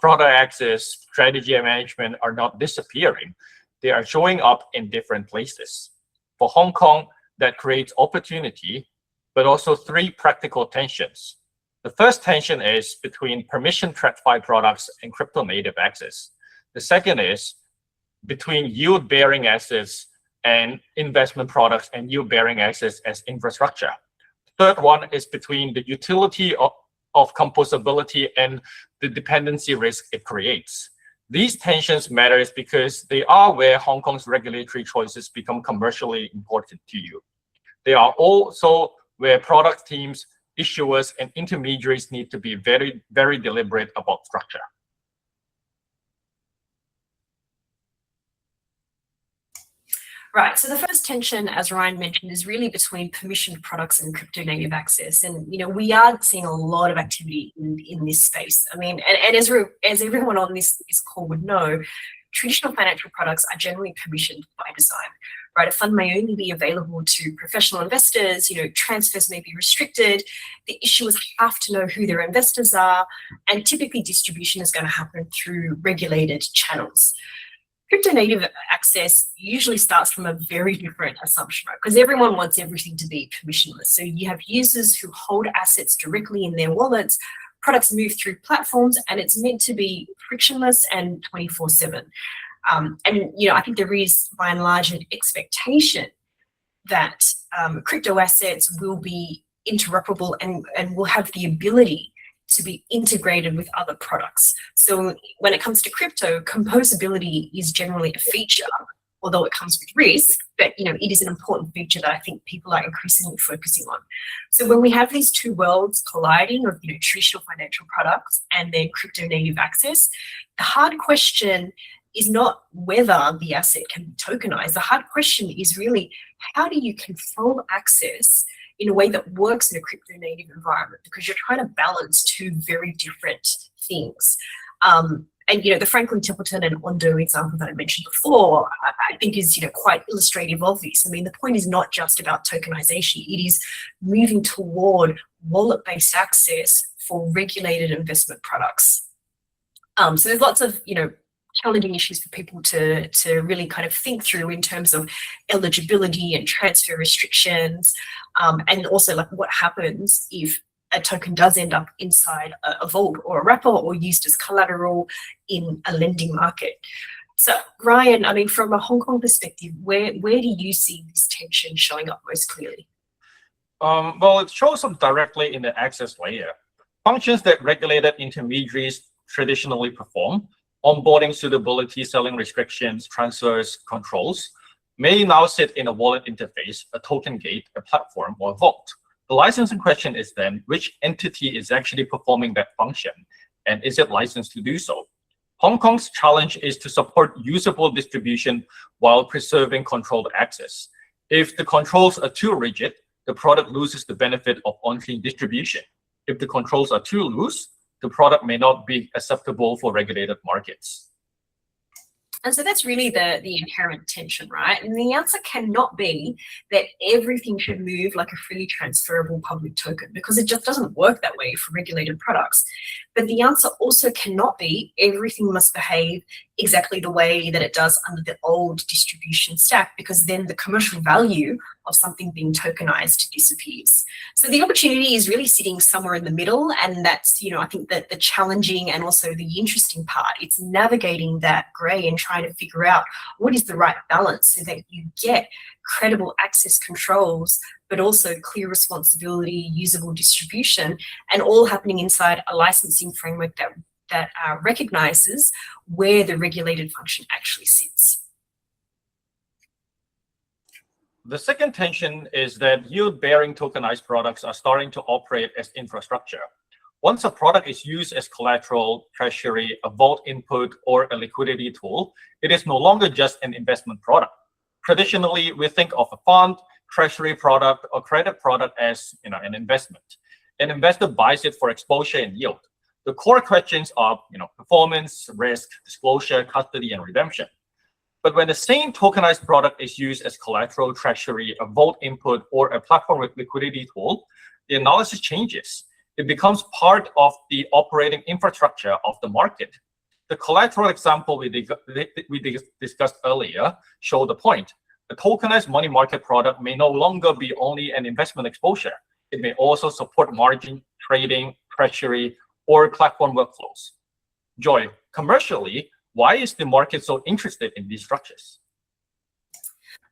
product access, strategy and management are not disappearing. They are showing up in different places. For Hong Kong, that creates opportunity, but also three practical tensions. The first tension is between permission TradFi products and crypto native access. The second is between yield-bearing assets and investment products and yield-bearing assets as infrastructure. Third one is between the utility of composability and the dependency risk it creates. These tensions matter because they are where Hong Kong's regulatory choices become commercially important to you. They are also where product teams, issuers, and intermediaries need to be very, very deliberate about structure.
Right, so the first tension, as Ryan mentioned, is really between permissioned products and crypto native access. And, we are seeing a lot of activity in this space. I mean, and as everyone on this call would know, traditional financial products are generally permissioned by design, right? A fund may only be available to professional investors, transfers may be restricted, the issuers have to know who their investors are, and typically distribution is going to happen through regulated channels. Crypto native access usually starts from a very different assumption, right? Because everyone wants everything to be permissionless. So you have users who hold assets directly in their wallets, products move through platforms, and it's meant to be frictionless and 24/7. And I think there is, by and large, an expectation that crypto assets will be interoperable and will have the ability to be integrated with other products. So when it comes to crypto, composability is generally a feature, although it comes with risk, but it is an important feature that I think people are increasingly focusing on. So when we have these two worlds colliding of traditional financial products and then crypto native access, the hard question is not whether the asset can be tokenized. The hard question is really, how do you control access in a way that works in a crypto native environment? Because you're trying to balance two very different things. And the Franklin Templeton and Ondo example that I mentioned before, I think is quite illustrative of this. I mean, the point is not just about tokenization; it is moving toward wallet-based access for regulated investment products. So there's lots of challenging issues for people to really kind of think through in terms of eligibility and transfer restrictions, and also like what happens if a token does end up inside a vault or a wrapper or used as collateral in a lending market. So Ryan, I mean, from a Hong Kong perspective, where do you see this tension showing up most clearly?
Well, it shows up directly in the access layer. Functions that regulated intermediaries traditionally perform, onboarding, suitability, selling restrictions, transfers, controls, may now sit in a wallet interface, a token gate, a platform, or a vault. The licensing question is then, which entity is actually performing that function, and is it licensed to do so? Hong Kong's challenge is to support usable distribution while preserving controlled access. If the controls are too rigid, the product loses the benefit of on-chain distribution. If the controls are too loose, the product may not be acceptable for regulated markets.
And so that's really the inherent tension, right? And the answer cannot be that everything should move like a freely transferable public token, because it just doesn't work that way for regulated products. But the answer also cannot be everything must behave exactly the way that it does under the old distribution stack, because then the commercial value of something being tokenized disappears. So the opportunity is really sitting somewhere in the middle, and that's, I think that the challenging and also the interesting part. It's navigating that gray and trying to figure out what is the right balance so that you get credible access controls, but also clear responsibility, usable distribution, and all happening inside a licensing framework that recognizes where the regulated function actually sits.
The second tension is that yield-bearing tokenized products are starting to operate as infrastructure. Once a product is used as collateral, treasury, a vault input, or a liquidity tool, it is no longer just an investment product. Traditionally, we think of a fund, treasury product, or credit product as an investment. An investor buys it for exposure and yield. The core questions are performance, risk, disclosure, custody, and redemption. But when the same tokenized product is used as collateral, treasury, a vault input, or a platform with liquidity tool, the analysis changes. It becomes part of the operating infrastructure of the market. The collateral example we discussed earlier showed the point. A tokenized money market product may no longer be only an investment exposure. It may also support margin, trading, treasury, or platform workflows. Joy, commercially, why is the market so interested in these structures?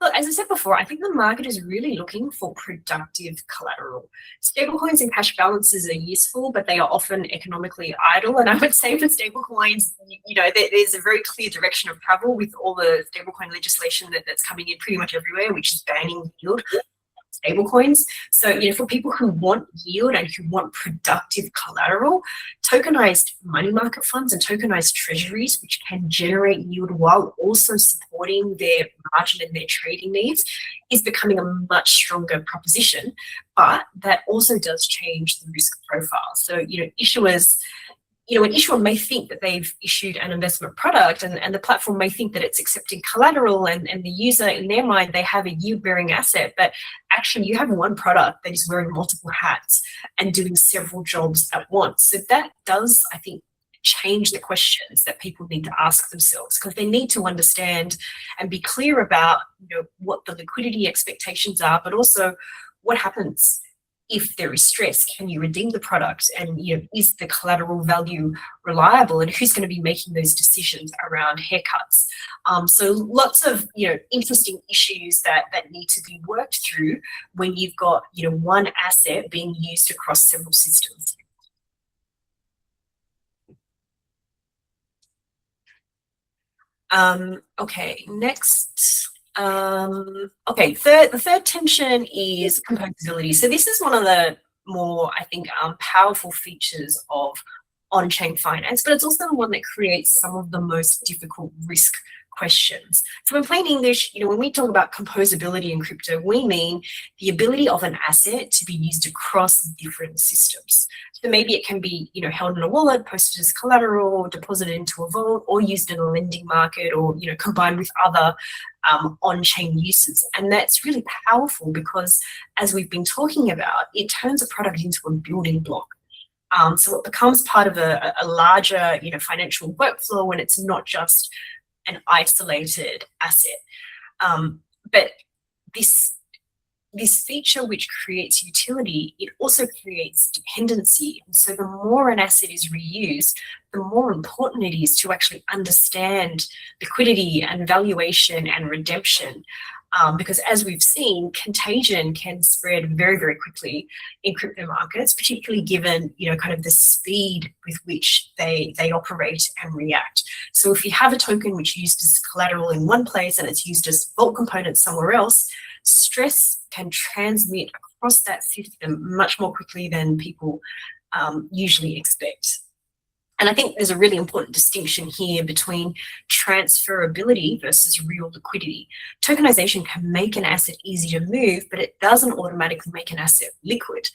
Look, as I said before, I think the market is really looking for productive collateral. Stablecoins and cash balances are useful, but they are often economically idle. And I would say for stablecoins, there's a very clear direction of travel with all the stablecoin legislation that's coming in pretty much everywhere, which is banning yield stablecoins. So, for people who want yield and who want productive collateral, tokenized money market funds and tokenized treasuries, which can generate yield while also supporting their margin and their trading needs, is becoming a much stronger proposition. But that also does change the risk profile. So, issuers, an issuer may think that they've issued an investment product and the platform may think that it's accepting collateral and the user, in their mind, they have a yield-bearing asset, but actually you have one product that is wearing multiple hats and doing several jobs at once. So that does, I think, change the questions that people need to ask themselves, because they need to understand and be clear about what the liquidity expectations are, but also what happens if there is stress, can you redeem the product? And is the collateral value reliable? And who's going to be making those decisions around haircuts? So lots of interesting issues that need to be worked through when you've got one asset being used across several systems. Okay, next. Okay, the third tension is composability. So this is one of the more, I think, powerful features of on-chain finance, but it's also the one that creates some of the most difficult risk questions. So in plain English, when we talk about composability in crypto, we mean the ability of an asset to be used across different systems. So maybe it can be, held in a wallet, posted as collateral, deposited into a vault, or used in a lending market, or combined with other on-chain uses. And that's really powerful because, as we've been talking about, it turns a product into a building block. So it becomes part of a larger, financial workflow when it's not just an isolated asset. But this feature, which creates utility, it also creates dependency. And so the more an asset is reused, the more important it is to actually understand liquidity and valuation and redemption. Because as we've seen, contagion can spread very, very quickly in crypto markets, particularly given, kind of the speed with which they operate and react. So if you have a token which is used as collateral in one place and it's used as vault components somewhere else, stress can transmit across that system much more quickly than people usually expect. And I think there's a really important distinction here between transferability versus real liquidity. Tokenization can make an asset easy to move, but it doesn't automatically make an asset liquid.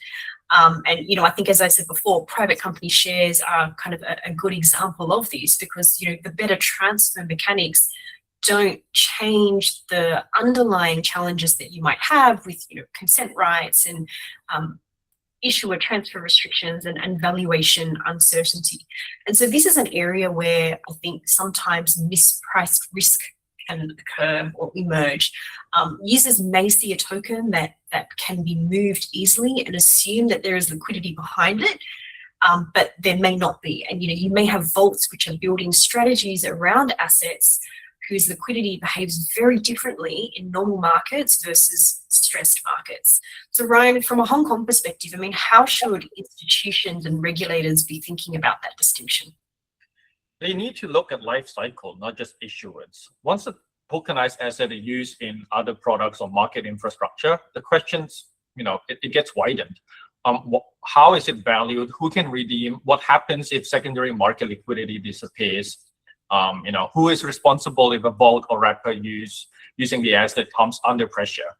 And I think, as I said before, private company shares are kind of a good example of this, because the better transfer mechanics don't change the underlying challenges that you might have with consent rights and issuer transfer restrictions and valuation uncertainty. And so this is an area where I think sometimes mispriced risk can occur or emerge. Users may see a token that can be moved easily and assume that there is liquidity behind it, but there may not be. And you may have vaults which are building strategies around assets whose liquidity behaves very differently in normal markets versus stressed markets. So Ryan, from a Hong Kong perspective, how should institutions and regulators be thinking about that distinction?
They need to look at life cycle, not just issuance. Once a tokenized asset is used in other products or market infrastructure, the questions, it gets widened. How is it valued? Who can redeem? What happens if secondary market liquidity disappears? Who is responsible if a vault or wrapper using the asset comes under pressure?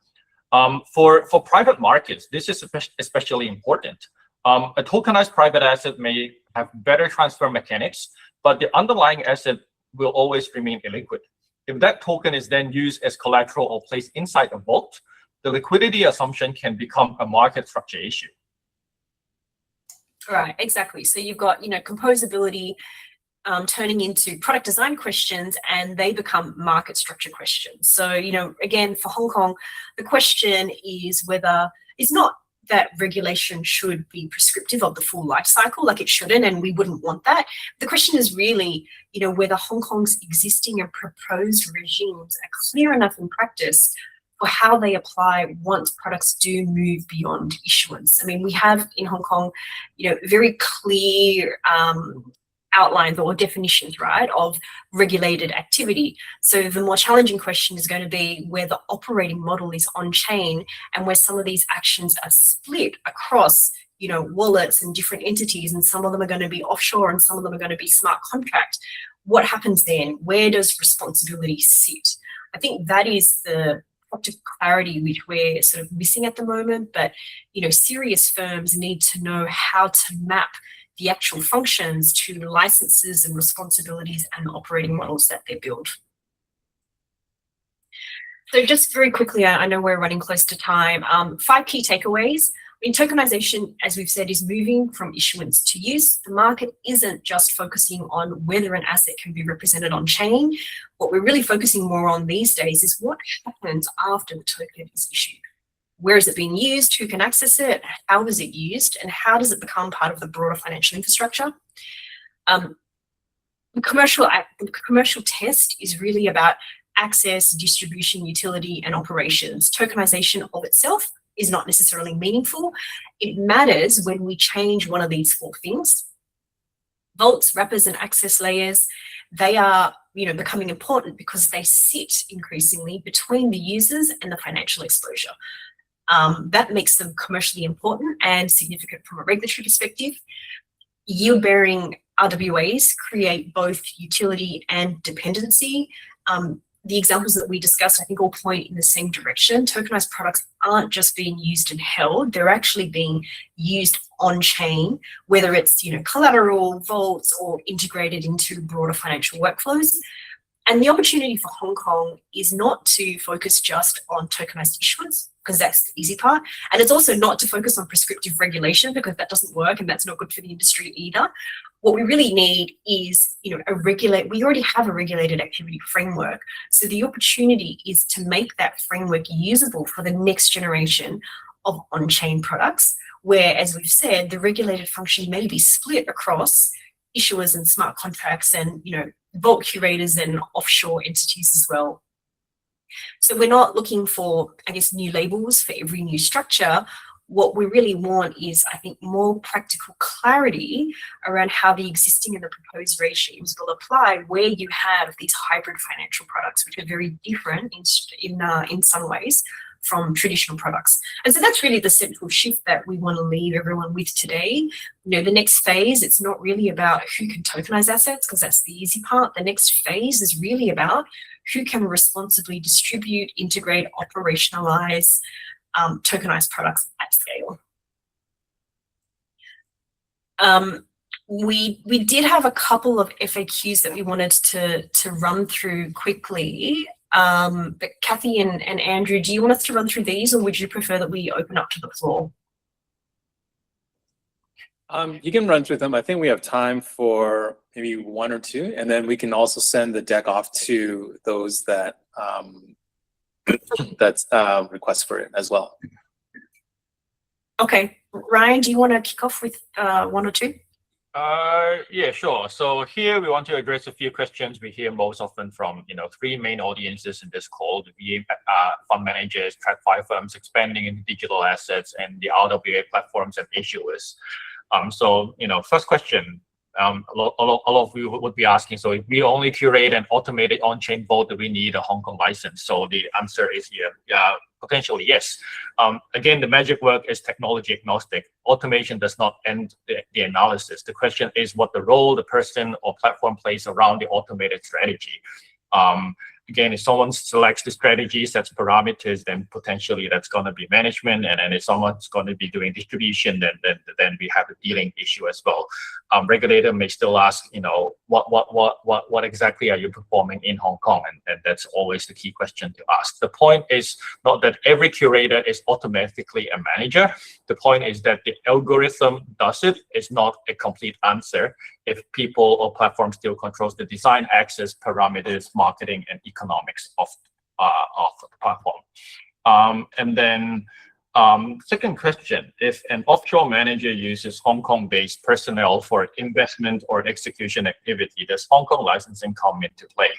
For private markets, this is especially important. A tokenized private asset may have better transfer mechanics, but the underlying asset will always remain illiquid. If that token is then used as collateral or placed inside a vault, the liquidity assumption can become a market structure issue.
Right, exactly. So you've got, composability turning into product design questions, and they become market structure questions. So, again, for Hong Kong, the question is whether it's not that regulation should be prescriptive of the full life cycle, like it shouldn't, and we wouldn't want that. The question is really, whether Hong Kong's existing and proposed regimes are clear enough in practice for how they apply once products do move beyond issuance. We have in Hong Kong, very clear outlines or definitions, right, of regulated activity. So the more challenging question is going to be where the operating model is on chain and where some of these actions are split across, wallets and different entities, and some of them are going to be offshore and some of them are going to be smart contract. What happens then? Where does responsibility sit? I think that is the clarity which we're sort of missing at the moment, but serious firms need to know how to map the actual functions to licenses and responsibilities and operating models that they build. So just very quickly, I know we're running close to time. 5 key takeaways. Tokenization, as we've said, is moving from issuance to use. The market isn't just focusing on whether an asset can be represented on chain. What we're really focusing more on these days is what happens after the token is issued. Where is it being used? Who can access it? How is it used? And how does it become part of the broader financial infrastructure? The commercial test is really about access, distribution, utility, and operations. Tokenization of itself is not necessarily meaningful. It matters when we change one of these 4 things. Vaults, wrappers, and access layers, they are becoming important because they sit increasingly between the users and the financial exposure. That makes them commercially important and significant from a regulatory perspective. Yield-bearing RWAs create both utility and dependency. The examples that we discussed, I think, all point in the same direction. Tokenized products aren't just being used and held, they're actually being used on-chain, whether it's collateral, vaults, or integrated into broader financial workflows. And the opportunity for Hong Kong is not to focus just on tokenized issuance, because that's the easy part. And it's also not to focus on prescriptive regulation, because that doesn't work and that's not good for the industry either. What we really need is, we already have a regulated activity framework. So the opportunity is to make that framework usable for the next generation of on-chain products, where, as we've said, the regulated function may be split across issuers and smart contracts and, vault curators and offshore entities as well. So we're not looking for, new labels for every new structure. What we really want is, I think, more practical clarity around how the existing and the proposed regimes will apply where you have these hybrid financial products, which are very different in some ways from traditional products. And so that's really the central shift that we want to leave everyone with today. The next phase, it's not really about who can tokenize assets, because that's the easy part. The next phase is really about who can responsibly distribute, integrate, operationalize tokenized products at scale. We did have a couple of FAQs that we wanted to run through quickly. But Kathy and Andrew, do you want us to run through these, or would you prefer that we open up to the floor?
You can run through them. I think we have time for maybe 1 or 2, and then we can also send the deck off to those that request for it as well.
Okay, Ryan, do you want to kick off with 1 or 2?
Yeah, sure. So here we want to address a few questions we hear most often from 3 main audiences in this call: the fund managers, TradFi firms expanding into digital assets, and the RWA platforms and issuers. So first question, a lot of you would be asking, so if we only curate an automated on-chain vault, do we need a Hong Kong license? So the answer is potentially yes. Again, the magic word is technology agnostic. Automation does not end the analysis. The question is what the role the person or platform plays around the automated strategy. Again, if someone selects the strategy, sets parameters, then potentially that's going to be management. And then if someone's going to be doing distribution, then we have a dealing issue as well. Regulator may still ask, what exactly are you performing in Hong Kong? And that's always the key question to ask. The point is not that every curator is automatically a manager. The point is that the algorithm does it. It's not a complete answer if people or platform still controls the design, access, parameters, marketing, and economics of the platform. And then second question, if an offshore manager uses Hong Kong-based personnel for investment or execution activity, does Hong Kong licensing come into play?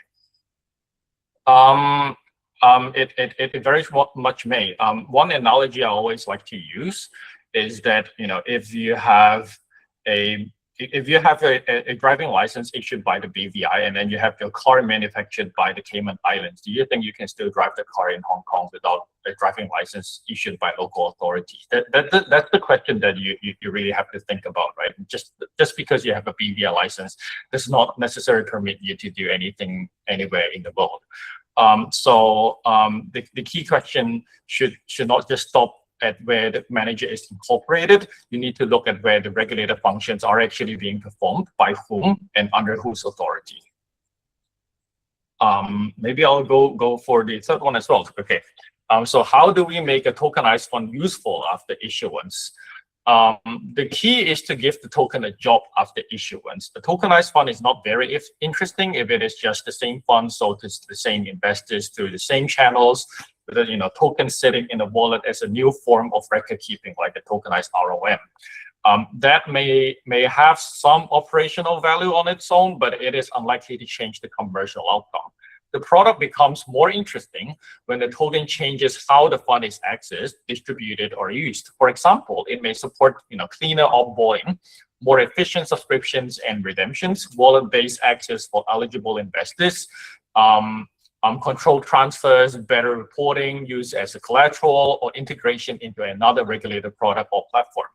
It very much may. One analogy I always like to use is that if you have a driving license issued by the BVI and then you have your car manufactured by the Cayman Islands, do you think you can still drive the car in Hong Kong without a driving license issued by local authorities? That's the question that you really have to think about, right? Just because you have a BVI license does not necessarily permit you to do anything anywhere in the world. So the key question should not just stop at where the manager is incorporated. You need to look at where the regulator functions are actually being performed, by whom, and under whose authority. Maybe I'll go for the third one as well. Okay. So how do we make a tokenized fund useful after issuance? The key is to give the token a job after issuance. The tokenized fund is not very interesting if it is just the same fund sold to the same investors through the same channels, with a token sitting in the wallet as a new form of record keeping, like a tokenized ROM. That may have some operational value on its own, but it is unlikely to change the commercial outcome. The product becomes more interesting when the token changes how the fund is accessed, distributed, or used. For example, it may support cleaner onboarding, more efficient subscriptions and redemptions, wallet-based access for eligible investors, controlled transfers, better reporting, use as a collateral, or integration into another regulated product or platform.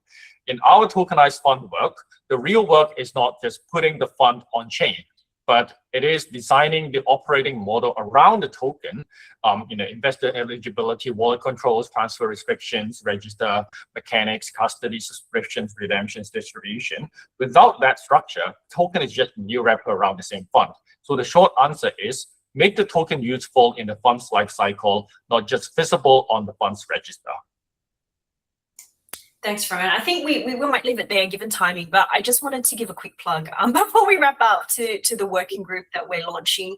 In our tokenized fund work, the real work is not just putting the fund on chain, but it is designing the operating model around the token, investor eligibility, wallet controls, transfer restrictions, register mechanics, custody, subscriptions, redemptions, distribution. Without that structure, token is just a new wrapper around the same fund. So the short answer is make the token useful in the fund's life cycle, not just visible on the fund's register.
Thanks, Rowan. I think we might leave it there given timing, but I just wanted to give a quick plug before we wrap up to the working group that we're launching.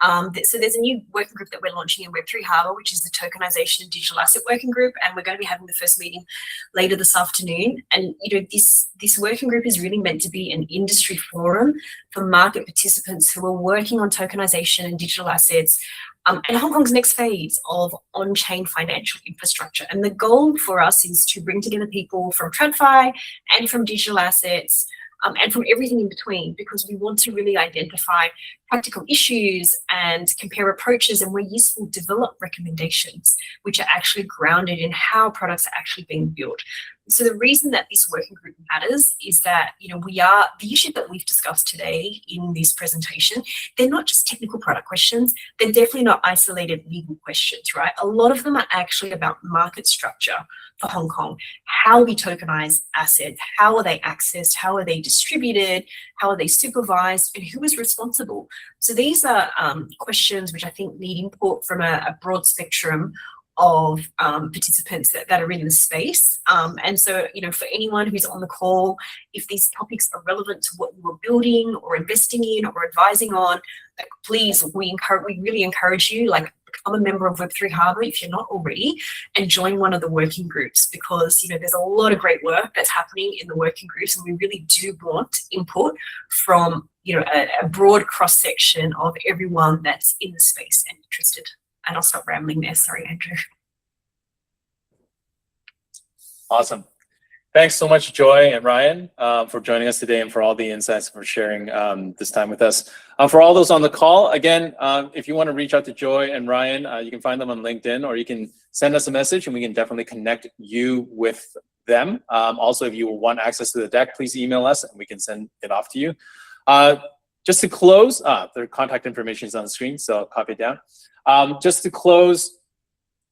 So there's a new working group that we're launching in Web3 Harbour, which is the tokenization and digital asset working group, and we're going to be having the first meeting later this afternoon. And this working group is really meant to be an industry forum for market participants who are working on tokenization and digital assets, and Hong Kong's next phase of on-chain financial infrastructure. And the goal for us is to bring together people from TradFi and from digital assets, and from everything in between, because we want to really identify practical issues and compare approaches, and where useful, develop recommendations which are actually grounded in how products are actually being built. So the reason that this working group matters is that the issues that we've discussed today in this presentation, they're not just technical product questions, they're definitely not isolated legal questions, right? A lot of them are actually about market structure for Hong Kong. How we tokenize assets, how are they accessed, how are they distributed, how are they supervised, and who is responsible? So these are questions which I think need input from a broad spectrum of participants that are in the space. And so, for anyone who's on the call, if these topics are relevant to what you are building or investing in or advising on, please, we really encourage you, become a member of Web3 Harbour if you're not already, and join one of the working groups, because there's a lot of great work that's happening in the working groups, and we really do want input from a broad cross section of everyone that's in the space and interested. And I'll stop rambling there. Sorry, Andrew.
Awesome. Thanks so much, Joy and Ryan, for joining us today and for all the insights, for sharing this time with us. For all those on the call, again, if you want to reach out to Joy and Ryan, you can find them on LinkedIn, or you can send us a message and we can definitely connect you with them. Also, if you want access to the deck, please email us and we can send it off to you. Just to close, their contact information is on the screen, so I'll copy it down. Just to close,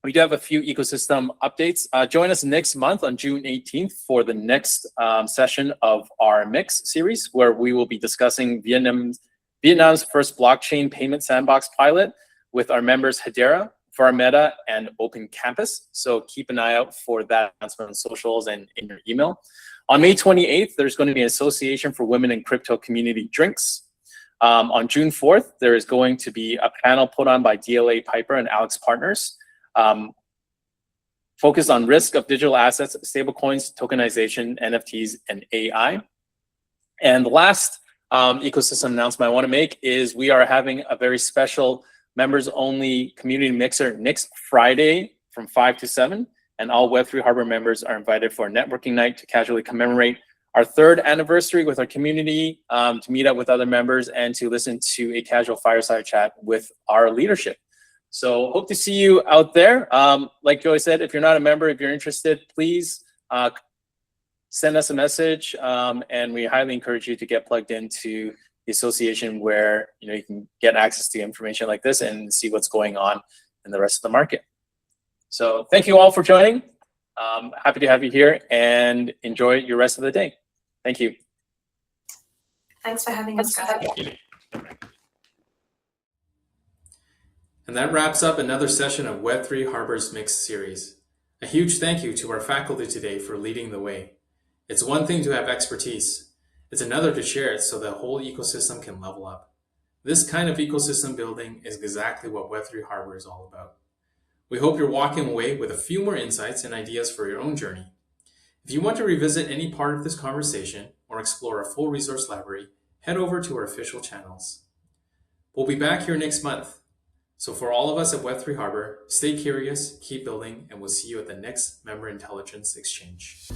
we do have a few ecosystem updates. Join us next month on June 18th for the next session of our Mix series, where we will be discussing Vietnam's first blockchain payment sandbox pilot with our members Hedera, Varmeta, and Open Campus. So keep an eye out for that announcement on socials and in your email. On May 28th, there's going to be an Association for Women in Crypto Community Drinks. On June 4th, there is going to be a panel put on by DLA Piper and Alex Partners, focused on risk of digital assets, stablecoins, tokenization, NFTs, and AI. And the last ecosystem announcement I want to make is we are having a very special members-only community mixer next Friday from 5 to 7, and all Web3 Harbour members are invited for a networking night to casually commemorate our 3rd anniversary with our community, to meet up with other members and to listen to a casual fireside chat with our leadership. So hope to see you out there. Like Joy said, if you're not a member, if you're interested, please send us a message, and we highly encourage you to get plugged into the association, where you can get access to information like this and see what's going on in the rest of the market. So thank you all for joining. Happy to have you here, and enjoy your rest of the day. Thank you.
Thanks for having us, guys.
And that wraps up another session of Web3 Harbour's Mix series. A huge thank you to our faculty today for leading the way. It's one thing to have expertise. It's another to share it so the whole ecosystem can level up. This kind of ecosystem building is exactly what Web3 Harbour is all about. We hope you're walking away with a few more insights and ideas for your own journey. If you want to revisit any part of this conversation or explore a full resource library, head over to our official channels. We'll be back here next month. So for all of us at Web3 Harbour, stay curious, keep building, and we'll see you at the next Member Intelligence Exchange.